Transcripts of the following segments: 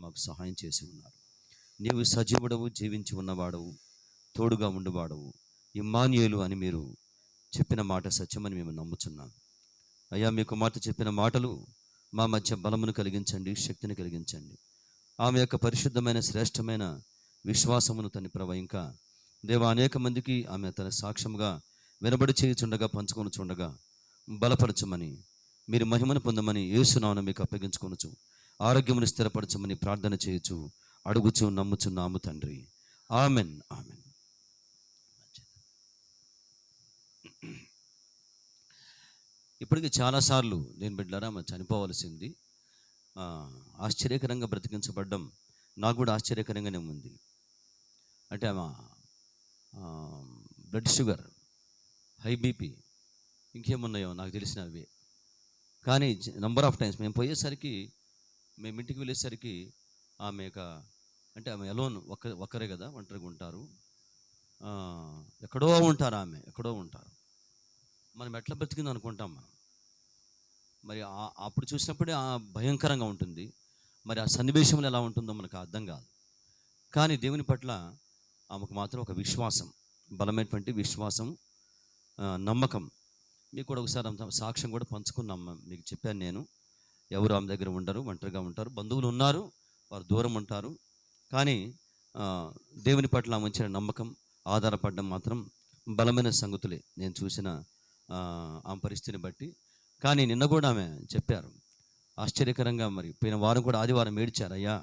మాకు సహాయం చేసి ఉన్నారు. నీవు సజీవుడవు, జీవించి ఉన్నవాడవు, తోడుగా ఉండువాడవు, ఇమ్మానుయేలు అని మీరు చెప్పిన మాట సత్యమని మేము నమ్ముచున్నాం. అయ్యా, మీ కుమార్తె చెప్పిన మాటలు మా మధ్య బలమును కలిగించండి, శక్తిని కలిగించండి. ఆమె యొక్క పరిశుద్ధమైన శ్రేష్టమైన విశ్వాసమును తన ప్రభు ఇంకా దేవా అనేక మందికి ఆమె తన సాక్ష్యముగా వినబడి చేయుచుండగా, పంచుకొని చూడగా బలపరచమని, మీరు మహిమను పొందమని యేసునామమున మీకు అప్పగించుకొనుచు ఆరోగ్యమును స్థిరపరచమని ప్రార్థన చేయొచ్చు, అడుగుచు నమ్ముచున్నాము తండ్రి. Amen, amen. ఇప్పటికీ చాలాసార్లు నేను బిడ్డలారా చనిపోవలసింది, ఆశ్చర్యకరంగా బ్రతికించబడ్డం నాకు కూడా ఆశ్చర్యకరంగానే ఉంది. అంటే బ్లడ్ షుగర్, హై బీపీ, ఇంకేమున్నాయో నాకు తెలిసిన అవే. కానీ నంబర్ ఆఫ్ టైమ్స్ మేము పోయేసరికి, మేము ఇంటికి వెళ్ళేసరికి ఆమె అంటే ఆమె అలోన్, ఒక్కరే కదా, ఒంటరిగా ఉంటారు, ఎక్కడో ఉంటారు, ఆమె ఎక్కడో ఉంటారు. మనం ఎట్లా బ్రతికింది అనుకుంటాం మనం. మరి అప్పుడు చూసినప్పుడే భయంకరంగా ఉంటుంది. మరి ఆ సన్నివేశంలో ఎలా ఉంటుందో మనకు అర్థం కాదు. కానీ దేవుని పట్ల ఆమెకు మాత్రం ఒక విశ్వాసం, బలమైనటువంటి విశ్వాసం, నమ్మకం. మీకు కూడా ఒకసారి సాక్ష్యం కూడా పంచుకున్నాం, మీకు చెప్పాను నేను. ఎవరు ఆమె దగ్గర ఉండరు, ఒంటరిగా ఉంటారు, బంధువులు ఉన్నారు, వారు దూరం ఉంటారు. కానీ దేవుని పట్ల ఉంచిన నమ్మకం, ఆధారపడడం మాత్రం బలమైన సంగతులే నేను చూసిన ఆమె పరిస్థితిని బట్టి. కానీ నిన్న కూడా ఆమె చెప్పారు ఆశ్చర్యకరంగా, మరి పోయిన వారం కూడా ఆదివారం ఏడ్చారు, అయ్యా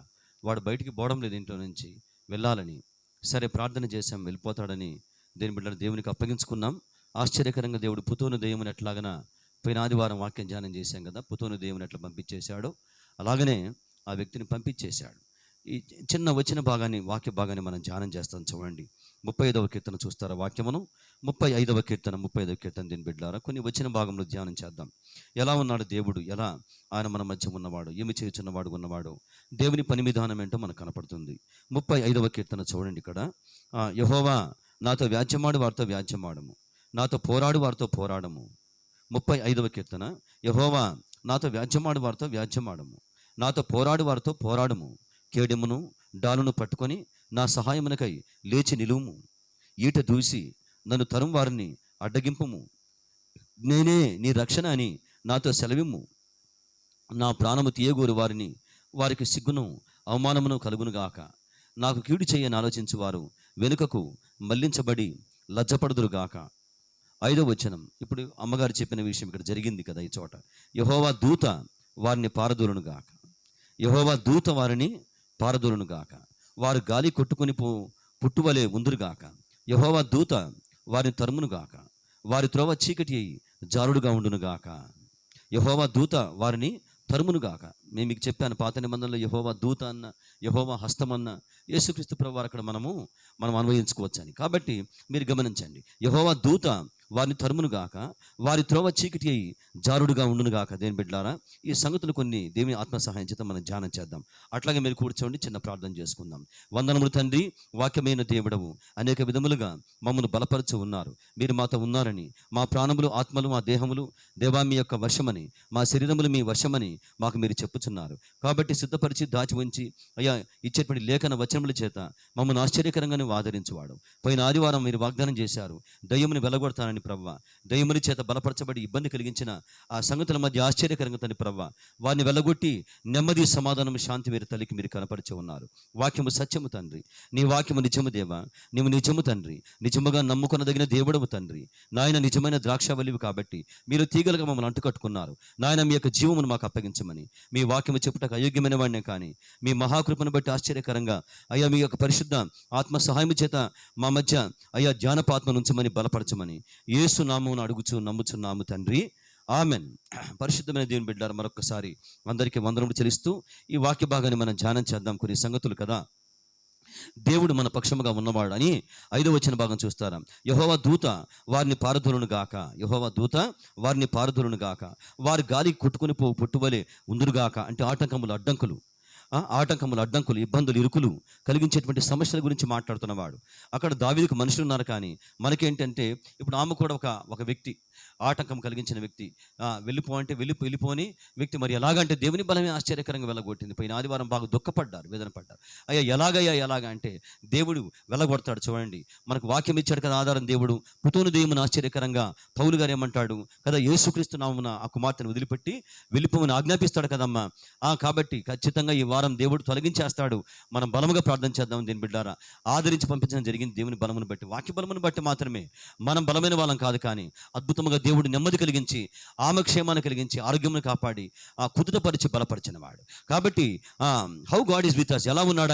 వాడు బయటికి పోవడం లేదు ఇంట్లో నుంచి, వెళ్ళాలని. సరే ప్రార్థన చేశాం, వెళ్ళిపోతాడని దేని బిడ్డలు దేవునికి అప్పగించుకున్నాం. ఆశ్చర్యకరంగా దేవుడు పుతోను దెయ్యముని ఎట్లాగన పోయిన ఆదివారం వాక్యం ధ్యానం చేశాం కదా, పుతోను దెయ్యముని ఎట్లా పంపించేశాడో అలాగనే ఆ వ్యక్తిని పంపించేశాడు. ఈ చిన్న వచ్చిన భాగాన్ని, వాక్య భాగాన్ని మనం ధ్యానం చేస్తాం. చూడండి, 35వ కీర్తన చూస్తారా వాక్యమును? 35వ కీర్తన దీని బిడ్డలారా, కొన్ని వచ్చిన భాగంలో ధ్యానం చేద్దాం. ఎలా ఉన్నాడు దేవుడు, ఎలా ఆయన మన మధ్య ఉన్నవాడు, ఏమి చేయుచున్నవాడు ఉన్నవాడు, దేవుని పని విధానం ఏంటో మనకు కనపడుతుంది. 35వ కీర్తన చూడండి. ఇక్కడ యెహోవా నాతో వ్యాజ్యమాడు వారితో వ్యాజ్యమాడము, నాతో పోరాడు వారితో పోరాడము. 35వ కీర్తన, యెహోవా నాతో వ్యాజ్యమాడు వారితో వ్యాజ్యమాడము, నాతో పోరాడు వారితో పోరాడము. కేడెమును డాలును పట్టుకొని నా సహాయమునకై లేచి నిలువుము. ఈట దూసి నన్ను తరం వారిని అడ్డగింపుము. నేనే నీ రక్షణ అని నాతో సెలవిమ్ము. నా ప్రాణము తీయగోరు వారికి సిగ్గును అవమానమును కలుగునుగాక. నాకు కీడు చేయని ఆలోచించు వారు వెనుకకు మళ్లించబడి లజ్జపడుదురుగాక. 5వ వచనం, ఇప్పుడు అమ్మగారు చెప్పిన విషయం ఇక్కడ జరిగింది కదా ఈ చోట. యెహోవా దూత వారిని పారదోలునుగాక, యెహోవా దూత వారిని పారదోలునుగాక. వారు గాలి కొట్టుకుని పుట్టువలే ఉందురుగాక. యెహోవా దూత వారిని తరుమునుగాక, వారి త్రోవ చీకటి అయి జారుడుగా ఉండునుగాక. యెహోవా దూత వారిని తరుమునుగాక. నేను మీకు చెప్పాను, పాత నిబంధనలో యెహోవా దూత అన్న, యెహోవా హస్తమన్న, యేసుక్రీస్తు ప్రభువారు అక్కడ మనం అన్వయించుకోవచ్చు అని. కాబట్టి మీరు గమనించండి, యెహోవా దూత వారిని తరుమునుగాక, వారి త్రోవ చీకటి అయి జారుడుగా ఉండునుగాక. దేని బిడ్డలారా, ఈ సంగతులు కొన్ని దేవుని ఆత్మ సహాయం చేత మనం ధ్యానం చేద్దాం. అట్లాగే మీరు కూర్చోండి, చిన్న ప్రార్థన చేసుకుందాం. వందనములు తండ్రి, వాక్యమైన దేవుడవు, అనేక విధములుగా మమ్మల్ని బలపరుచు ఉన్నారు. మీరు మాతో ఉన్నారని, మా ప్రాణములు, ఆత్మలు, మా దేహములు దేవా మీ యొక్క వశమని, మా శరీరములు మీ వశమని మాకు మీరు చెప్పుచున్నారు. కాబట్టి సిద్ధపరిచి దాచి ఉంచి అయ్యా ఇచ్చేటువంటి లేఖన వచనముల చేత మమ్మల్ని ఆశ్చర్యకరంగానే ఆదరించువాడు. పోయిన ఆదివారం మీరు వాగ్దానం చేశారు, దయ్యముని వెలగొడతానని ప్రవ్వ. దయ్యముని చేత బలపరచబడి ఇబ్బంది కలిగించిన ఆ సంగతుల మధ్య ఆశ్చర్యకరంగా తని ప్రవ్వ వారిని వెళ్ళగొట్టి నెమ్మది, సమాధానం, శాంతి వీరి తల్లికి మీరు కనపరిచి ఉన్నారు. వాక్యము సత్యము తండ్రి, నీ వాక్యము నిజము దేవా, నీవు నిజము తండ్రి, నిజముగా నమ్ముకొనదగిన దేవుడవు తండ్రి. నాయన నిజమైన ద్రాక్షవల్లివి కాబట్టి మీరు తీగలుగా మమ్మల్ని అంటుకట్టుకున్నారు. నాయన మీ యొక్క జీవమును మాకు అప్పగించమని, మీ వాక్యము చెప్పుటకు అయోగ్యమైన వాడినే కానీ మీ మహాకృపను బట్టి ఆశ్చర్యకరంగా అయ్యా మీ యొక్క పరిశుద్ధ ఆత్మ సహాయము చేత మా మధ్య అయ్యా ధ్యానపాత్మను ఉంచమని, బలపరచమని యేసు నామమున అడుగుచు నమ్ముచున్నాము తండ్రి. ఆమెన్. పరిశుద్ధమైన దేవుని బిడ్డలారా, మరొకసారి అందరికీ వందనములు చెల్లిస్తూ ఈ వాక్య భాగాన్ని మనం ధ్యానం చేద్దాం. కొన్ని సంగతులు కదా, దేవుడు మన పక్షముగా ఉన్నవాడు అని 5వ వచన భాగం చూస్తారా. యెహోవా దూత వారిని పారదోలును గాక, యెహోవా దూత వారిని పారదోలును గాక, వారి గాలికి కొట్టుకుని పుట్టువలే ఉందురుగాక. అంటే ఆటంకములు, అడ్డంకులు, ఆటంకములు, అడ్డంకులు, ఇబ్బందులు, ఇరుకులు కలిగించేటువంటి సమస్యల గురించి మాట్లాడుతున్నవాడు. అక్కడ దావీదుకు మనుషులు ఉన్నారు, కానీ మనకేంటంటే ఇప్పుడు ఆమె కూడా ఒక వ్యక్తి, ఆటంకం కలిగించిన వ్యక్తి. అంటే వెళ్ళిపోని వ్యక్తి. మరి ఎలాగంటే దేవుని బలమే ఆశ్చర్యకరంగా వెళ్ళగొట్టింది. పోయిన ఆదివారం బాగా దుఃఖపడ్డారు, వేదన పడ్డారు. అయ్యా ఎలాగా అంటే దేవుడు వెళ్ళగొడతాడు. చూడండి, మనకు వాక్యం ఇచ్చాడు కదా ఆధారం. దేవుడు పుతూను దేవుని ఆశ్చర్యకరంగా పౌలు గారు ఏమంటాడు కదా, యేసుక్రీస్తు నామమున ఆ కుమార్తెను వదిలిపెట్టి వెళ్ళిపోమని ఆజ్ఞాపిస్తాడు కదమ్మా. కాబట్టి ఖచ్చితంగా ఈ వారం దేవుడు తొలగించేస్తాడు. మనం బలముగా ప్రార్థన చేద్దాం. దీని బిడ్డారా, ఆదరించి పంపించడం జరిగింది దేవుని బలమును బట్టి, వాక్య బలమును బట్టి మాత్రమే. మనం బలమైన వాళ్ళం కాదు, కానీ అద్భుతంగా దేవుడు నెమ్మది కలిగించి, ఆమె క్షేమాన్ని కలిగించి, ఆరోగ్యమును కాపాడి, కుదుటపరిచి బలపరిచిన వాడు. కాబట్టి how God is with us. ఎలా ఉన్నాడు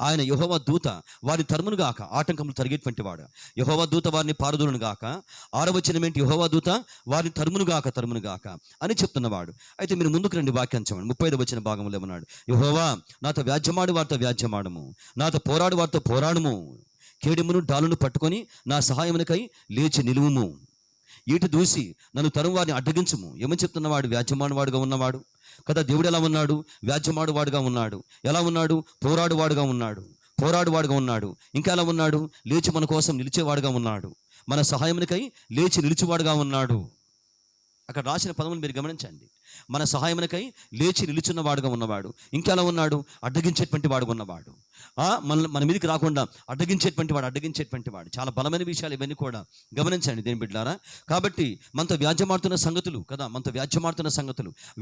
ఆయన యెహోవా దూత వారిని తరుమును గాక, ఆటంకములు తరిగేటువంటి వాడు. యెహోవా దూత వారిని పారదోలును గాక. 6వ వచనం ఏంటి? యెహోవా దూత వారిని తరుమును గాక అని చెప్తున్నవాడు. అయితే మీరు ముందుకు రండి, వాక్యం చదవండి. 35వ వచన భాగంలో ఏమన్నాడు? యెహోవా నాతో వ్యాజ్యమాడు వారితో వ్యాజ్యమాడము, నాతో పోరాడు వారితో పోరాడుము, కేడెమును డాలును పట్టుకొని నా సహాయమునకై లేచి నిలువుము, ఈటు దూసి నన్ను తరుము వారిని అడ్డగించుము. ఏమని చెప్తున్నవాడు? వ్యాజ్యమాడువాడుగా ఉన్నవాడు కదా. దేవుడు ఎలా ఉన్నాడు? వ్యాజ్యమాడువాడుగా ఉన్నాడు. ఎలా ఉన్నాడు? పోరాడువాడుగా ఉన్నాడు. ఇంకా ఎలా ఉన్నాడు? లేచి మన కోసం నిలిచేవాడుగా ఉన్నాడు. మన సహాయమునికై లేచి నిలిచేవాడుగా ఉన్నాడు. అక్కడ రాసిన పదములు మీరు గమనించండి. మన సహాయమునకై లేచి నిలుచున్నవాడుగా ఉన్నవాడు. ఇంకెలా ఉన్నాడు? అడ్డగించేటువంటి వాడుగా ఉన్నవాడు. మన మీదకి రాకుండా అడ్డగించేటువంటి వాడు. చాలా బలమైన విషయాలు ఇవన్నీ కూడా గమనించండి దేని బిడ్డలారా. కాబట్టి మనతో వ్యాజ్యమాడుతున్న సంగతులు కదా,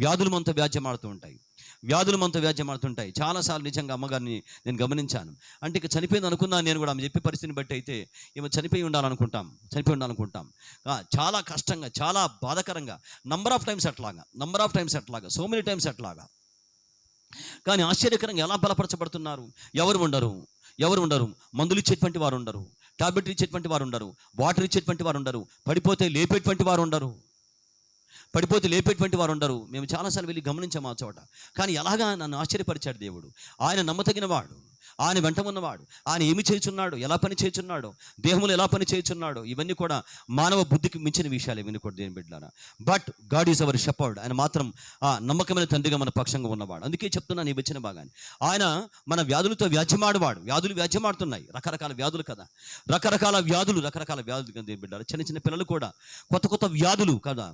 వ్యాధులు మనతో వ్యాజ్యమాడుతుంటాయి. చాలాసార్లు నిజంగా అమ్మగారిని నేను గమనించాను. అంటే ఇక చనిపోయింది అనుకున్నాను నేను కూడా. ఆమె చెప్పే పరిస్థితిని బట్టి అయితే ఈమె చనిపోయి ఉండాలనుకుంటాం. చాలా కష్టంగా, చాలా బాధాకరంగా, నంబర్ ఆఫ్ టైమ్స్ అట్లాగా, సో మెనీ టైమ్స్ అట్లాగా. కానీ ఆశ్చర్యకరంగా ఎలా బలపరచబడుతున్నారు? ఎవరు ఉండరు. మందులు ఇచ్చేటువంటి వారు ఉండరు, టాబ్లెట్లు ఇచ్చేటువంటి వారు ఉండరు, వాటర్ ఇచ్చేటువంటి వారు ఉండరు, పడిపోతే లేపేటువంటి వారు ఉండరు. మేము చాలాసార్లు వెళ్ళి గమనించాము ఆ చోట. కానీ ఎలాగా నన్ను ఆశ్చర్యపరిచాడు దేవుడు. ఆయన నమ్మతగిన వాడు, ఆయన వెంట ఉన్నవాడు. ఆయన ఏమి చేయుచున్నాడు, ఎలా పని చేయుచున్నాడో, దేహంలో ఎలా పని చేయుచున్నాడో, ఇవన్నీ కూడా మానవ బుద్ధికి మించిన విషయాలు ఇవన్నీ కూడా దేని బిడ్డలారా. But God is our shepherd. ఆయన మాత్రం నమ్మకమైన తండ్రిగా మన పక్షంగా ఉన్నవాడు. అందుకే చెప్తున్నాను ఈ వచ్చిన భాగాన్ని. ఆయన మన వ్యాధులతో వ్యాజ్యమాడువాడు. వ్యాధులు వ్యాజ్యమాడుతున్నాయి, రకరకాల వ్యాధులు కదా, రకరకాల వ్యాధులు కదా దేని బిడ్డలారా. చిన్న పిల్లలు కూడా కొత్త వ్యాధులు కదా,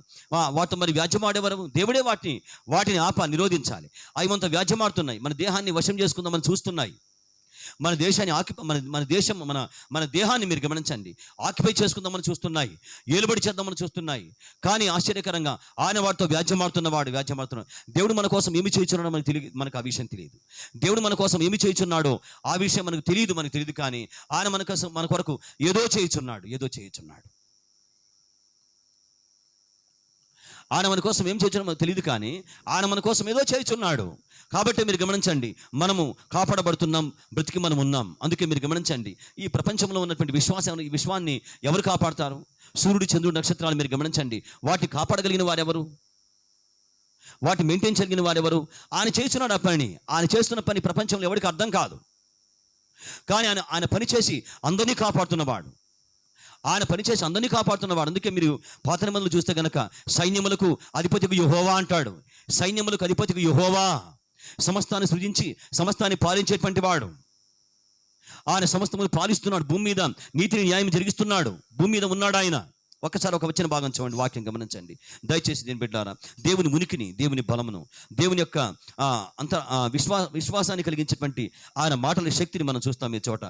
వాటితో మరి వ్యాజ్యమాడేవారు. దేవుడే వాటిని నిరోధించాలి. అవి మనతో వ్యాజ్యమాడుతున్నాయి, మన దేహాన్ని వశం చేసుకుందామని చూస్తున్నాయి. మన దేశాన్ని మన దేహాన్ని మీరు గమనించండి, ఆక్యుపై చేసుకుందామని చూస్తున్నాయి, ఏలుబడి చేద్దామని చూస్తున్నాయి. కానీ ఆశ్చర్యకరంగా ఆయన వాటితో వ్యాజ్యమాడుతున్నాడు. దేవుడు మన కోసం ఏమి చేయుచున్నాడో మనకు ఆ విషయం తెలియదు. దేవుడు మన కోసం ఏమి చేయుచున్నాడో ఆ విషయం మనకు తెలియదు. కానీ ఆయన మన కొరకు ఏదో చేయుచున్నాడు. ఆయన మన కోసం ఏం చేయించడం మనకు తెలియదు, కానీ ఆయన మన కోసం ఏదో చేయుచున్నాడు. కాబట్టి మీరు గమనించండి, మనము కాపాడబడుతున్నాం, బ్రతికి మనం ఉన్నాం. అందుకే మీరు గమనించండి, ఈ ప్రపంచంలో ఉన్నటువంటి ఈ విశ్వాన్ని ఎవరు కాపాడతారు? సూర్యుడు, చంద్రుడు, నక్షత్రాలు మీరు గమనించండి. వాటిని కాపాడగలిగిన వారెవరు? వాటిని మెయింటైన్ చేయగలిగిన వారెవరు? ఆయన చేస్తున్నాడు ఆ పని. ఆయన చేస్తున్న పని ప్రపంచంలో ఎవరికి అర్థం కాదు, కానీ ఆయన పని చేసి అందరినీ కాపాడుతున్నవాడు. అందుకే మీరు పాత నిబంధనలు చూస్తే గనక సైన్యములకు అధిపతికి యెహోవా అంటాడు. సమస్తాన్ని సృజించి సమస్తాన్ని పాలించేటువంటి వాడు. ఆయన సమస్తమును పాలిస్తున్నాడు. భూమి మీద నీతిని న్యాయం జరిగిస్తున్నాడు. భూమి మీద ఉన్నాడు ఆయన. ఒక్కసారి ఒక వచ్చిన భాగం చూడండి, వాక్యం గమనించండి దయచేసి. దీని బిడ్డారా, దేవుని ఉనికిని, దేవుని బలమును, దేవుని యొక్క విశ్వాసాన్ని కలిగించేటువంటి ఆయన మాటల శక్తిని మనం చూస్తాం ఈ చోట.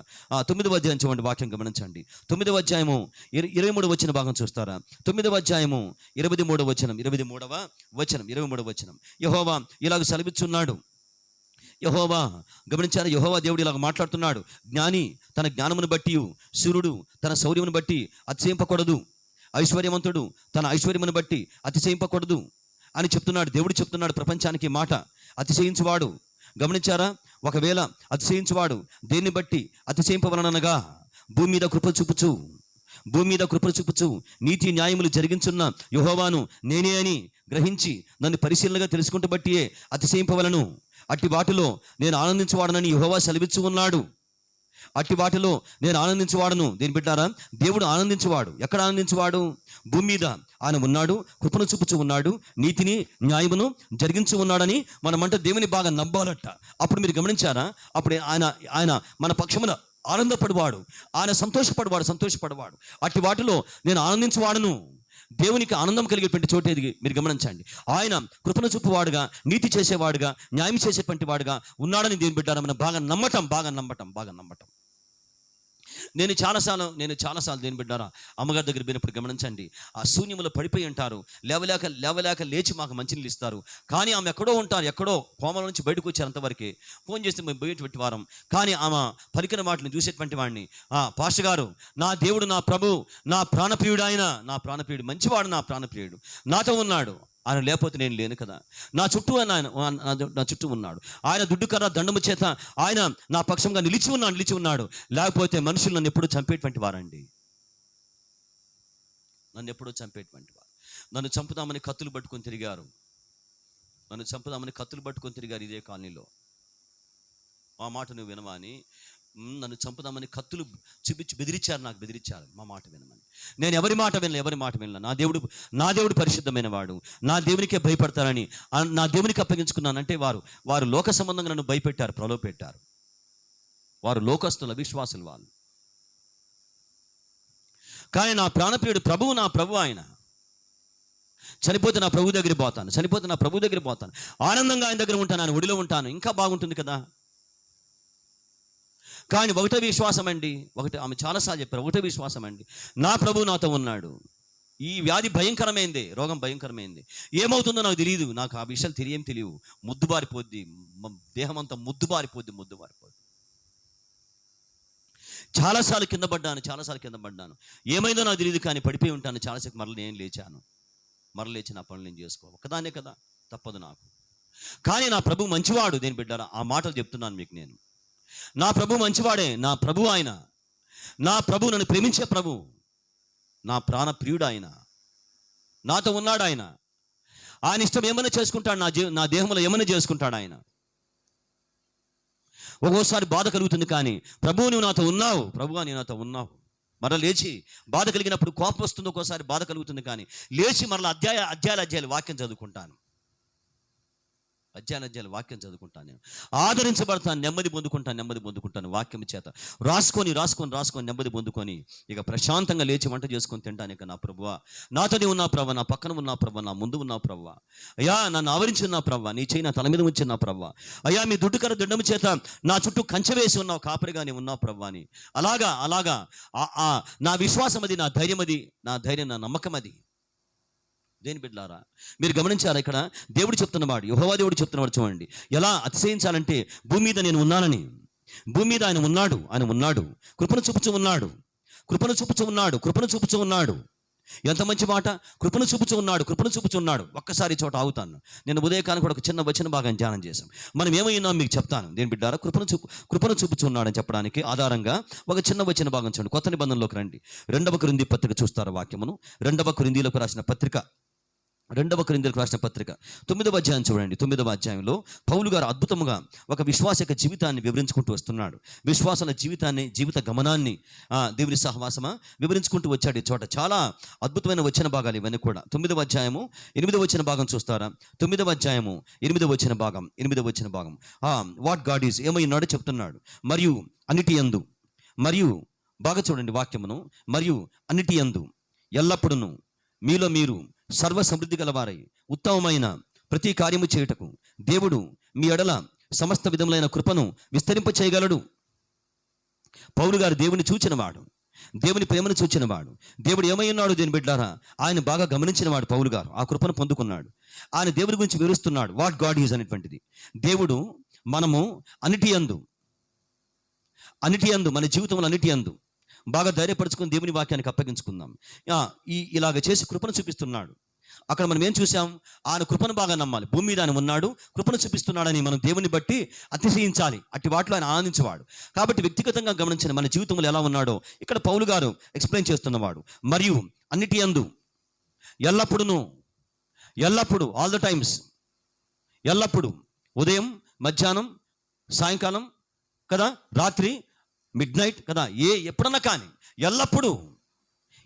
9వ అధ్యాయం చూడండి, వాక్యం గమనించండి. 9వ అధ్యాయము 23వ వచ్చిన భాగం చూస్తారా? 9వ అధ్యాయము 23వ వచనం. యెహోవా ఇలాగ సెలవిస్తున్నాడు. గమనించారా? యెహోవా దేవుడు ఇలాగ మాట్లాడుతున్నాడు. జ్ఞాని తన జ్ఞానమును బట్టి, సూర్యుడు తన శౌర్యమును బట్టి అతిశయింపకూడదు, ఐశ్వర్యవంతుడు తన ఐశ్వర్యమును బట్టి అతిశయింపకూడదు అని చెప్తున్నాడు. దేవుడు చెప్తున్నాడు ప్రపంచానికి మాట. అతిశయించువాడు, గమనించారా? ఒకవేళ అతిశయించువాడు దేన్ని బట్టి అతిశయింపవలనగా భూమి మీద కృప చూపుచు నీతి న్యాయములు జరిగించున్న యెహోవాను నేనే అని గ్రహించి నన్ను పరిశీలనగా తెలుసుకుంటూ బట్టియే అతిశయింపవలను. అట్టి వాటిలో నేను ఆనందించువాడనని యెహోవా సెలవిచ్చు ఉన్నాడు. అట్టి వాటిలో నేను ఆనందించేవాడును. దీని బిడ్డారా, దేవుడు ఆనందించేవాడు. ఎక్కడ ఆనందించేవాడు? భూమి మీద ఆయన ఉన్నాడు, కృపను చూపుచూ ఉన్నాడు, నీతిని న్యాయమును జరిగించు ఉన్నాడని మనమంటే దేవుని బాగా నమ్మాలట. అప్పుడు మీరు గమనించారా? అప్పుడు ఆయన మన పక్షమున ఆనందపడివాడు, ఆయన సంతోషపడవాడు. అట్టి వాటిలో నేను ఆనందించేవాడును. దేవునికి ఆనందం కలిగేటువంటి చోటేది మీరు గమనించండి. ఆయన కృపను చూపువాడుగా, నీతి చేసేవాడుగా, న్యాయం చేసేటువంటి వాడుగా ఉన్నాడని దేవుని బిడ్డారా మనం బాగా నమ్మటం. నేను చాలాసార్లు దేని బిడ్డారా అమ్మగారి దగ్గర పోయినప్పుడు గమనించండి, ఆ శూన్యములో పడిపోయి ఉంటారు. లేవలేక లేచి మాకు మంచినీళ్ళు ఇస్తారు. కానీ ఆమె ఎక్కడో కోమల నుంచి బయటకు వచ్చేంతవరకే ఫోన్ చేస్తే మేము పోయేటువంటి వారం. కానీ ఆమె పలికిన మాటలు చూసేటువంటి వాడిని, పాస్టర్ గారు, నా దేవుడు, నా ప్రభు, నా ప్రాణప్రియుడు మంచివాడు, నా ప్రాణప్రియుడు నాతో ఉన్నాడు. ఆయన లేకపోతే నేను లేను కదా. నా చుట్టూ ఉన్నాడు. ఆయన దుడ్డు కర్ర దండము చేత ఆయన నా పక్షంగా నిలిచి ఉన్నాడు. లేకపోతే మనుషులు నన్ను ఎప్పుడూ చంపేటువంటి వారండి. నన్ను చంపుదామని కత్తులు పట్టుకొని తిరిగారు. ఇదే కాలనీలో. ఆ మాట నువ్వు వినవా అని నన్ను చంపుదామని కత్తులు చూపించి బెదిరించారు. మా మాట వినమని. నేను ఎవరి మాట వినలే. నా దేవుడు పరిశుద్ధమైన వాడు, నా దేవునికే భయపడతానని నా దేవునికి అప్పగించుకున్నానంటే వారు లోక సంబంధంగా నన్ను భయపెట్టారు, ప్రలోభపెట్టారు. వారు లోకస్తుల విశ్వాసులు వాళ్ళు. కానీ నా ప్రాణప్రియుడు ప్రభువు, నా ప్రభు ఆయన. చనిపోతే నా ప్రభు దగ్గర పోతాను. ఆనందంగా ఆయన దగ్గర ఉంటాను, ఆయన ఒడిలో ఉంటాను. ఇంకా బాగుంటుంది కదా. కానీ ఒకటే విశ్వాసం అండి, ఆమె చాలాసార్లు చెప్పారు, ఒకటే విశ్వాసం అండి, నా ప్రభు నాతో ఉన్నాడు. ఈ వ్యాధి భయంకరమైంది, రోగం భయంకరమైంది. ఏమవుతుందో నాకు తెలియదు, నాకు ఆ విషయాలు తెలియవు. ముద్దుబారిపోద్ది, దేహం అంతా ముద్దుబారిపోద్ది. చాలాసార్లు కింద పడ్డాను. ఏమైందో నాకు తెలియదు, కానీ పడిపోయి ఉంటాను. చాలాసేపు మరల లేచి నా పనులు నేను చేసుకో, ఒక్కదాన్నే కదా, తప్పదు నాకు. కానీ నా ప్రభు మంచివాడు. దేని బిడ్డారా, ఆ మాటలు చెప్తున్నాను మీకు నేను. నా ప్రభు మంచివాడే, నా ప్రభు ఆయన. నా ప్రభు నన్ను ప్రేమించే ప్రభు, నా ప్రాణ ప్రియుడు ఆయన. నాతో ఉన్నాడు ఆయన. ఆయన ఇష్టం ఏమైనా చేసుకుంటాడు, నా దేహంలో ఏమైనా చేసుకుంటాడు ఆయన. ఒక్కోసారి బాధ కలుగుతుంది, కానీ ప్రభువు నువ్వు నాతో ఉన్నావు, ప్రభువా నీవు నాతో ఉన్నావు. మరలా లేచి బాధ కలిగినప్పుడు కోపం వస్తుంది, ఒక్కోసారి బాధ కలుగుతుంది, కానీ లేచి మరలా అధ్యాయాలు వాక్యం చదువుకుంటాను. వాక్యం చదువుకుంటాను. నేను ఆదరించబడతాను, నెమ్మది పొందుకుంటాను. వాక్యం చేత రాసుకొని నెమ్మది పొందుకొని ఇక ప్రశాంతంగా లేచి వంట చేసుకొని తింటాను. ఇక నా ప్రభువా నాతోనే ఉన్నా ప్రభా, నా పక్కన ఉన్నా ప్రభా, నా ముందు ఉన్నా ప్రభా, అయ్యా నన్ను ఆవరించి ఉన్నా ప్రభా, నీ చేయి నా తల మీద ఉంచి ఉన్నా ప్రభా, అయ్యా మీ దుడ్డుకర దుండము చేత నా చుట్టూ కంచె వేసి ఉన్నావు, కాపరిగానే ఉన్నా ప్రభా అని. అలాగా నా విశ్వాసం అది, నా ధైర్యం, నా నమ్మకం అది. దేని బిడ్డలారా, మీరు గమనించారా? ఇక్కడ దేవుడు చెప్తున్నవాడు, యెహోవా దేవుడు చెప్తున్నవాడు. చూడండి ఎలా అతిశయించాలంటే, భూమి మీద నేను ఉన్నానని. భూమి మీద ఆయన ఉన్నాడు. కృపను చూపుచూ ఉన్నాడు. ఎంత మంచి మాట! కృపను చూపుచూ ఉన్నాడు. ఒక్కసారి చోట ఆగుతాను. నేను ఉదయకాలం కూడా ఒక చిన్న వచన భాగం ధ్యానం చేశాం. మనం ఏమైనా మీకు చెప్తాను. దేని బిడ్డారా, కృపను చూపుచూ ఉన్నాడని చెప్పడానికి ఆధారంగా ఒక చిన్న వచన భాగం చూడండి. కొత్త నిబంధనలోకి రండి. 2వ కొరింథీ పత్రిక చూస్తారు వాక్యమును. 2వ కొరింథీలకు రాసిన పత్రిక 9వ అధ్యాయం చూడండి. 9వ అధ్యాయంలో పౌలు గారు అద్భుతముగా ఒక విశ్వాస యొక్క జీవితాన్ని వివరించుకుంటూ వస్తున్నాడు. విశ్వాసాల జీవిత గమనాన్ని దేవుని సహవాసమా వివరించుకుంటూ వచ్చాడు. ఈ చోట చాలా అద్భుతమైన వచన భాగాలు ఇవన్నీ కూడా. 9వ అధ్యాయము 8వ వచన భాగం చూస్తారా? 9వ అధ్యాయము 8వ వచన భాగం వాట్ గాడ్ ఈజ్, ఏమైనాడో చెప్తున్నాడు. మరియు అన్నిటి యందు, మరియు బాగా చూడండి వాక్యమును, మరియు అన్నిటి యందు ఎల్లప్పుడూ మీలో మీరు సర్వ సమృద్ధి గలవారై ఉత్తమమైన ప్రతి కార్యము చేయుటకు దేవుడు మీ ఎడల సమస్త విధములైన కృపను విస్తరింప చేయగలడు. పౌలు గారు దేవుని చూచినవాడు, దేవుని ప్రేమను చూచినవాడు. దేవుడు ఏమై ఉన్నాడు దేని బిడ్డారా, ఆయన బాగా గమనించినవాడు. పౌలు గారు ఆ కృపను పొందుకున్నాడు. ఆయన దేవుడి గురించి వివరిస్తున్నాడు. వాట్ గాడ్ ఈజ్ అనేటువంటిది. దేవుడు మనము అన్నిటి యందు మన జీవితంలో అన్నిటి యందు బాగా ధైర్యపరుచుకొని దేవుని వాక్యానికి అప్పగించుకుందాం. ఇలాగ చేసి కృపను చూపిస్తున్నాడు. అక్కడ మనం ఏం చూసాం? ఆయన కృపను బాగా నమ్మాలి. భూమి మీద ఆయన ఉన్నాడు, కృపను చూపిస్తున్నాడని మనం దేవుని బట్టి అతిశయించాలి. అట్టి వాటిలో ఆయన ఆనందించేవాడు. కాబట్టి వ్యక్తిగతంగా గమనించిన మన జీవితంలో ఎలా ఉన్నాడో ఇక్కడ పౌలు గారు ఎక్స్ప్లెయిన్ చేస్తున్నవాడు. మరియు అన్నిటి యందు ఎల్లప్పుడూ ఆల్ ద టైమ్స్, ఎల్లప్పుడూ, ఉదయం, మధ్యాహ్నం, సాయంకాలం కదా, రాత్రి మిడ్ నైట్ కదా, ఎప్పుడన్నా కానీ, ఎల్లప్పుడూ,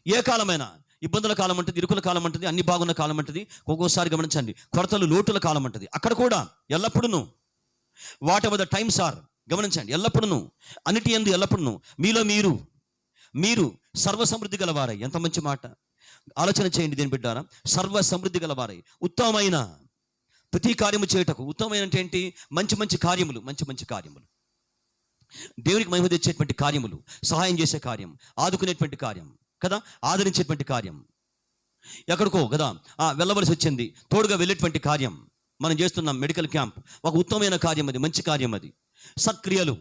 ఏ కాలమైనా, ఇబ్బందుల కాలం ఉంటుంది, ఇరుకుల కాలం ఉంటుంది, అన్ని బాగున్న కాలం ఉంటుంది, ఒక్కోసారి గమనించండి కొరతలు లోటుల కాలం ఉంటుంది. అక్కడ కూడా ఎల్లప్పుడూ whatever the times are, గమనించండి, ఎల్లప్పుడూ అన్నిటి యందు ఎల్లప్పుడూ మీలో మీరు సర్వ సమృద్ధి గలవారై. ఎంత మంచి మాట, ఆలోచన చేయండి దేని బిడ్డారా. సర్వ సమృద్ధి గలవారై ఉత్తమమైన ప్రతి కార్యము చేయుటకు. ఉత్తమమైన అంటే ఏంటి? మంచి కార్యములు, మంచి కార్యములు, దేవునికి మహిమ తెచ్చేటువంటి కార్యములు, సహాయం చేసే కార్యం, ఆదుకునేటువంటి కార్యం కదా, ఆదరించేటువంటి కార్యం, ఎక్కడికో కదా వెళ్ళవలసి వచ్చింది తోడుగా వెళ్ళేటువంటి కార్యం మనం చేస్తున్నాం. మెడికల్ క్యాంప్ ఒక ఉత్తమమైన కార్యం, అది మంచి కార్యం, అది సత్క్రియలు,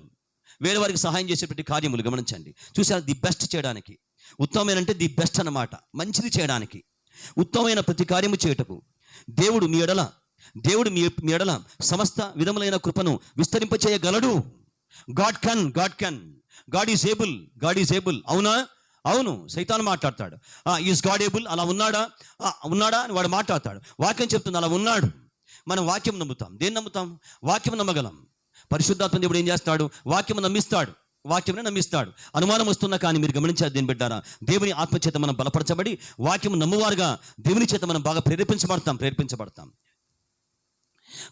వేరే వారికి సహాయం చేసేటువంటి కార్యములు. గమనించండి, చూసారు, ది బెస్ట్ చేయడానికి. ఉత్తమమైన అంటే ది బెస్ట్ అన్నమాట, మంచిది చేయడానికి, ఉత్తమమైన ప్రతి కార్యము చేయుటకు దేవుడు మీ ఎడల సమస్త విధములైన కృపను విస్తరింపచేయగలడు. God is able. అవునా? అవును. సైతాను మాట్లాడతాడు, ఈజ్ గాడ్ ఏబుల్, అలా ఉన్నాడా అని వాడు మాట్లాడతాడు. వాక్యం చెప్తుంది అలా ఉన్నాడు. మనం వాక్యం నమ్ముతాం. దేన్ని నమ్ముతాం? వాక్యం నమ్మగలం. పరిశుద్ధాత్మ దేవుడు ఏం చేస్తాడు? వాక్యం నమ్మిస్తాడు. అనుమానం వస్తున్నా కానీ మీరు గమనించారు దేని బిడ్డారా, దేవుని ఆత్మచేత మనం బలపరచబడి వాక్యం నమ్మువారుగా దేవుని చేత మనం బాగా ప్రేరేపించబడతాం.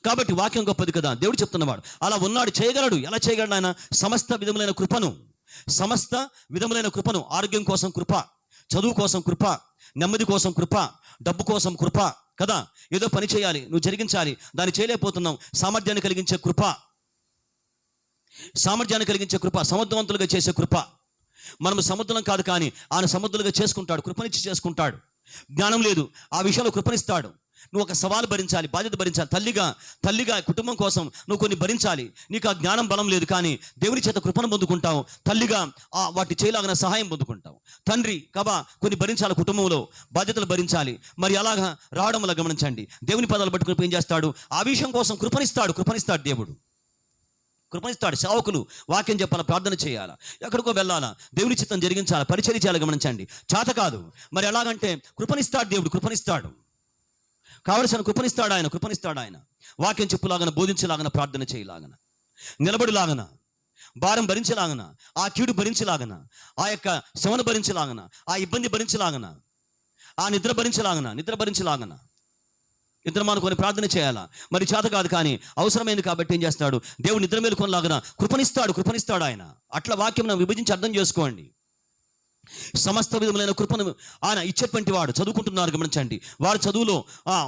కాబట్టి వాక్యం గొప్పది కదా. దేవుడు చెప్తున్నవాడు అలా ఉన్నాడు, చేయగలడు. ఎలా చేయగలడు ఆయన? సమస్త విధములైన కృపను, ఆరోగ్యం కోసం కృప, చదువు కోసం కృప, నెమ్మది కోసం కృప, డబ్బు కోసం కృప కదా. ఏదో పని చేయాలి, నువ్వు జరిగించాలి, దాన్ని చేయలేకపోతున్నావు, సామర్థ్యాన్ని కలిగించే కృప, సమర్థవంతులుగా చేసే కృప. మనం సముద్రం కాదు కానీ ఆయన సముద్రులుగా చేసుకుంటాడు, కృపనిచ్చి చేసుకుంటాడు. జ్ఞానం లేదు, ఆ విషయంలో కృపనిస్తాడు. నువ్వు ఒక సవాలు భరించాలి, బాధ్యత భరించాలి, తల్లిగా కుటుంబం కోసం నువ్వు కొన్ని భరించాలి. నీకు ఆ జ్ఞానం బలం లేదు కానీ దేవుని చేత కృపను పొందుకుంటావు, తల్లిగా వాటి చేయలాగిన సహాయం పొందుకుంటావు. తండ్రి కాబా కొన్ని భరించాలి, కుటుంబంలో బాధ్యతలు భరించాలి. మరి అలాగా రావడం వల్ల గమనించండి, దేవుని పదాలు పట్టుకుని ఏం చేస్తాడు? ఆ విషయం కోసం కృపనిస్తాడు దేవుడు, కృపనిస్తాడు. సేవకులు వాక్యం చెప్పాలా, ప్రార్థన చేయాలా, ఎక్కడికో వెళ్ళాలా, దేవుని చిత్తం జరిగించాలా, పరిచర్య చేయాలి. గమనించండి, చేత కాదు. మరి ఎలాగంటే కృపనిస్తాడు దేవుడు, కావలసిన కృపనిస్తాడు ఆయన. వాక్యం చెప్పులాగన, బోధించలాగన, ప్రార్థన చేయలాగన, నిలబడిలాగన, భారం భరించలాగన, ఆ కీడు భరించలాగన, ఆ యొక్క శ్రమను భరించలాగన, ఆ ఇబ్బంది భరించలాగన, ఆ నిద్ర భరించలాగన నిద్ర మానుకొని ప్రార్థన చేయాలా. మరి చేత కాదు కానీ అవసరమైంది కాబట్టి ఏం చేస్తాడు? దేవుడు నిద్ర మేలుకొనలాగన కృపనిస్తాడు ఆయన. అట్లా వాక్యం విభజించి అర్థం చేసుకోండి. సమస్త విధములైన కృపను ఆయన ఇచ్చేటువంటి వాడు. చదువుకుంటున్నారు, గమనించండి, వారు చదువులో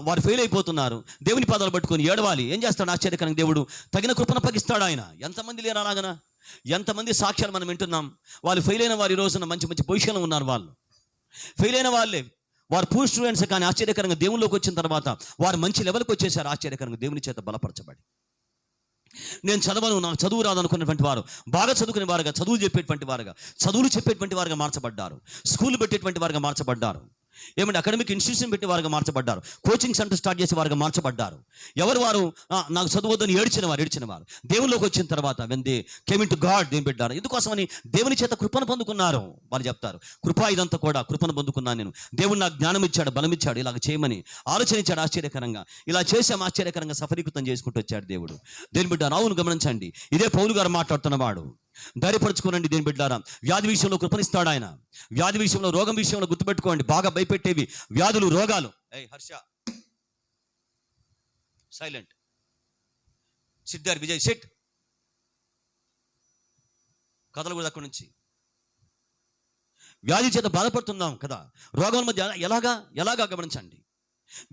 వారు ఫెయిల్ అయిపోతున్నారు, దేవుని పాదాలు పట్టుకొని ఏడవాలి. ఏం చేస్తాడు? ఆశ్చర్యకరంగా దేవుడు తగిన కృపను పగిస్తాడు ఆయన. ఎంతమంది లేరు అలాగనా? ఎంతమంది సాక్ష్యాలు మనం వింటున్నాం. వాళ్ళు ఫెయిల్ అయిన వారి రోజున మంచి పొజిషన్లో ఉన్నారు. వాళ్ళు ఫెయిల్ అయిన వాళ్ళే, వారు పూర్ స్టూడెంట్స్ కానీ ఆశ్చర్యకరంగా దేవుల్లోకి వచ్చిన తర్వాత వారు మంచి లెవెల్కి వచ్చేసారు. ఆశ్చర్యకరంగా దేవుని చేత బలపరచబడి. నేను చదవను, నాకు చదువు రాదు అనుకున్నటువంటి వారు బాగా చదువుకునే వారుగా, చదువులు చెప్పేటువంటి వారుగా మార్చబడ్డారు. స్కూల్ పెట్టేటువంటి వారుగా మార్చబడ్డారు. ఏమంటే అకాడమిక్ ఇన్స్టిట్యూషన్ పెట్టి వారుగా మార్చబడ్డారు. కోచింగ్ సెంటర్ స్టార్ట్ చేసే వారుగా మార్చబడ్డారు. వారు నాకు చదవద్దని ఏడ్చిన వారు దేవుల్లోకి వచ్చిన తర్వాత when they came in to God, దేని పెట్టారు. ఎందుకోసమని దేవుని చేత కృపను పొందుకున్నారు. వాళ్ళు చెప్తారు, కృప ఇదంతా కూడా కృపను పొందుకున్నాను నేను. దేవుడు నాకు జ్ఞానం ఇచ్చాడు, బలం ఇచ్చాడు, ఇలాగ చేయమని ఆలోచన ఇచ్చాడు. ఆశ్చర్యకరంగా ఇలా చేసాం, ఆశ్చర్యకరంగా సఫలీకృతం చేసుకుంటూ వచ్చాడు దేవుడు. దేని బిడ్డ అవును గమనించండి, ఇదే పౌలు గారు మాట్లాడుతున్నవాడు. ధైర్యపరచుకోనండి దేని బిడ్డారా. వ్యాధి విషయంలో కృపనిస్తాడు ఆయన. వ్యాధి విషయంలో, రోగం విషయంలో గుర్తుపెట్టుకోండి, బాగా భయపెట్టేవి వ్యాధులు, రోగాలు. హర్ష సైలెంట్, సిద్ధార్ విజయ్ సిట్, కథలు కూడా అక్కడి నుంచి. వ్యాధి చేత బాధపడుతున్నాం కదా, రోగాల మధ్య ఎలాగా గమనించండి.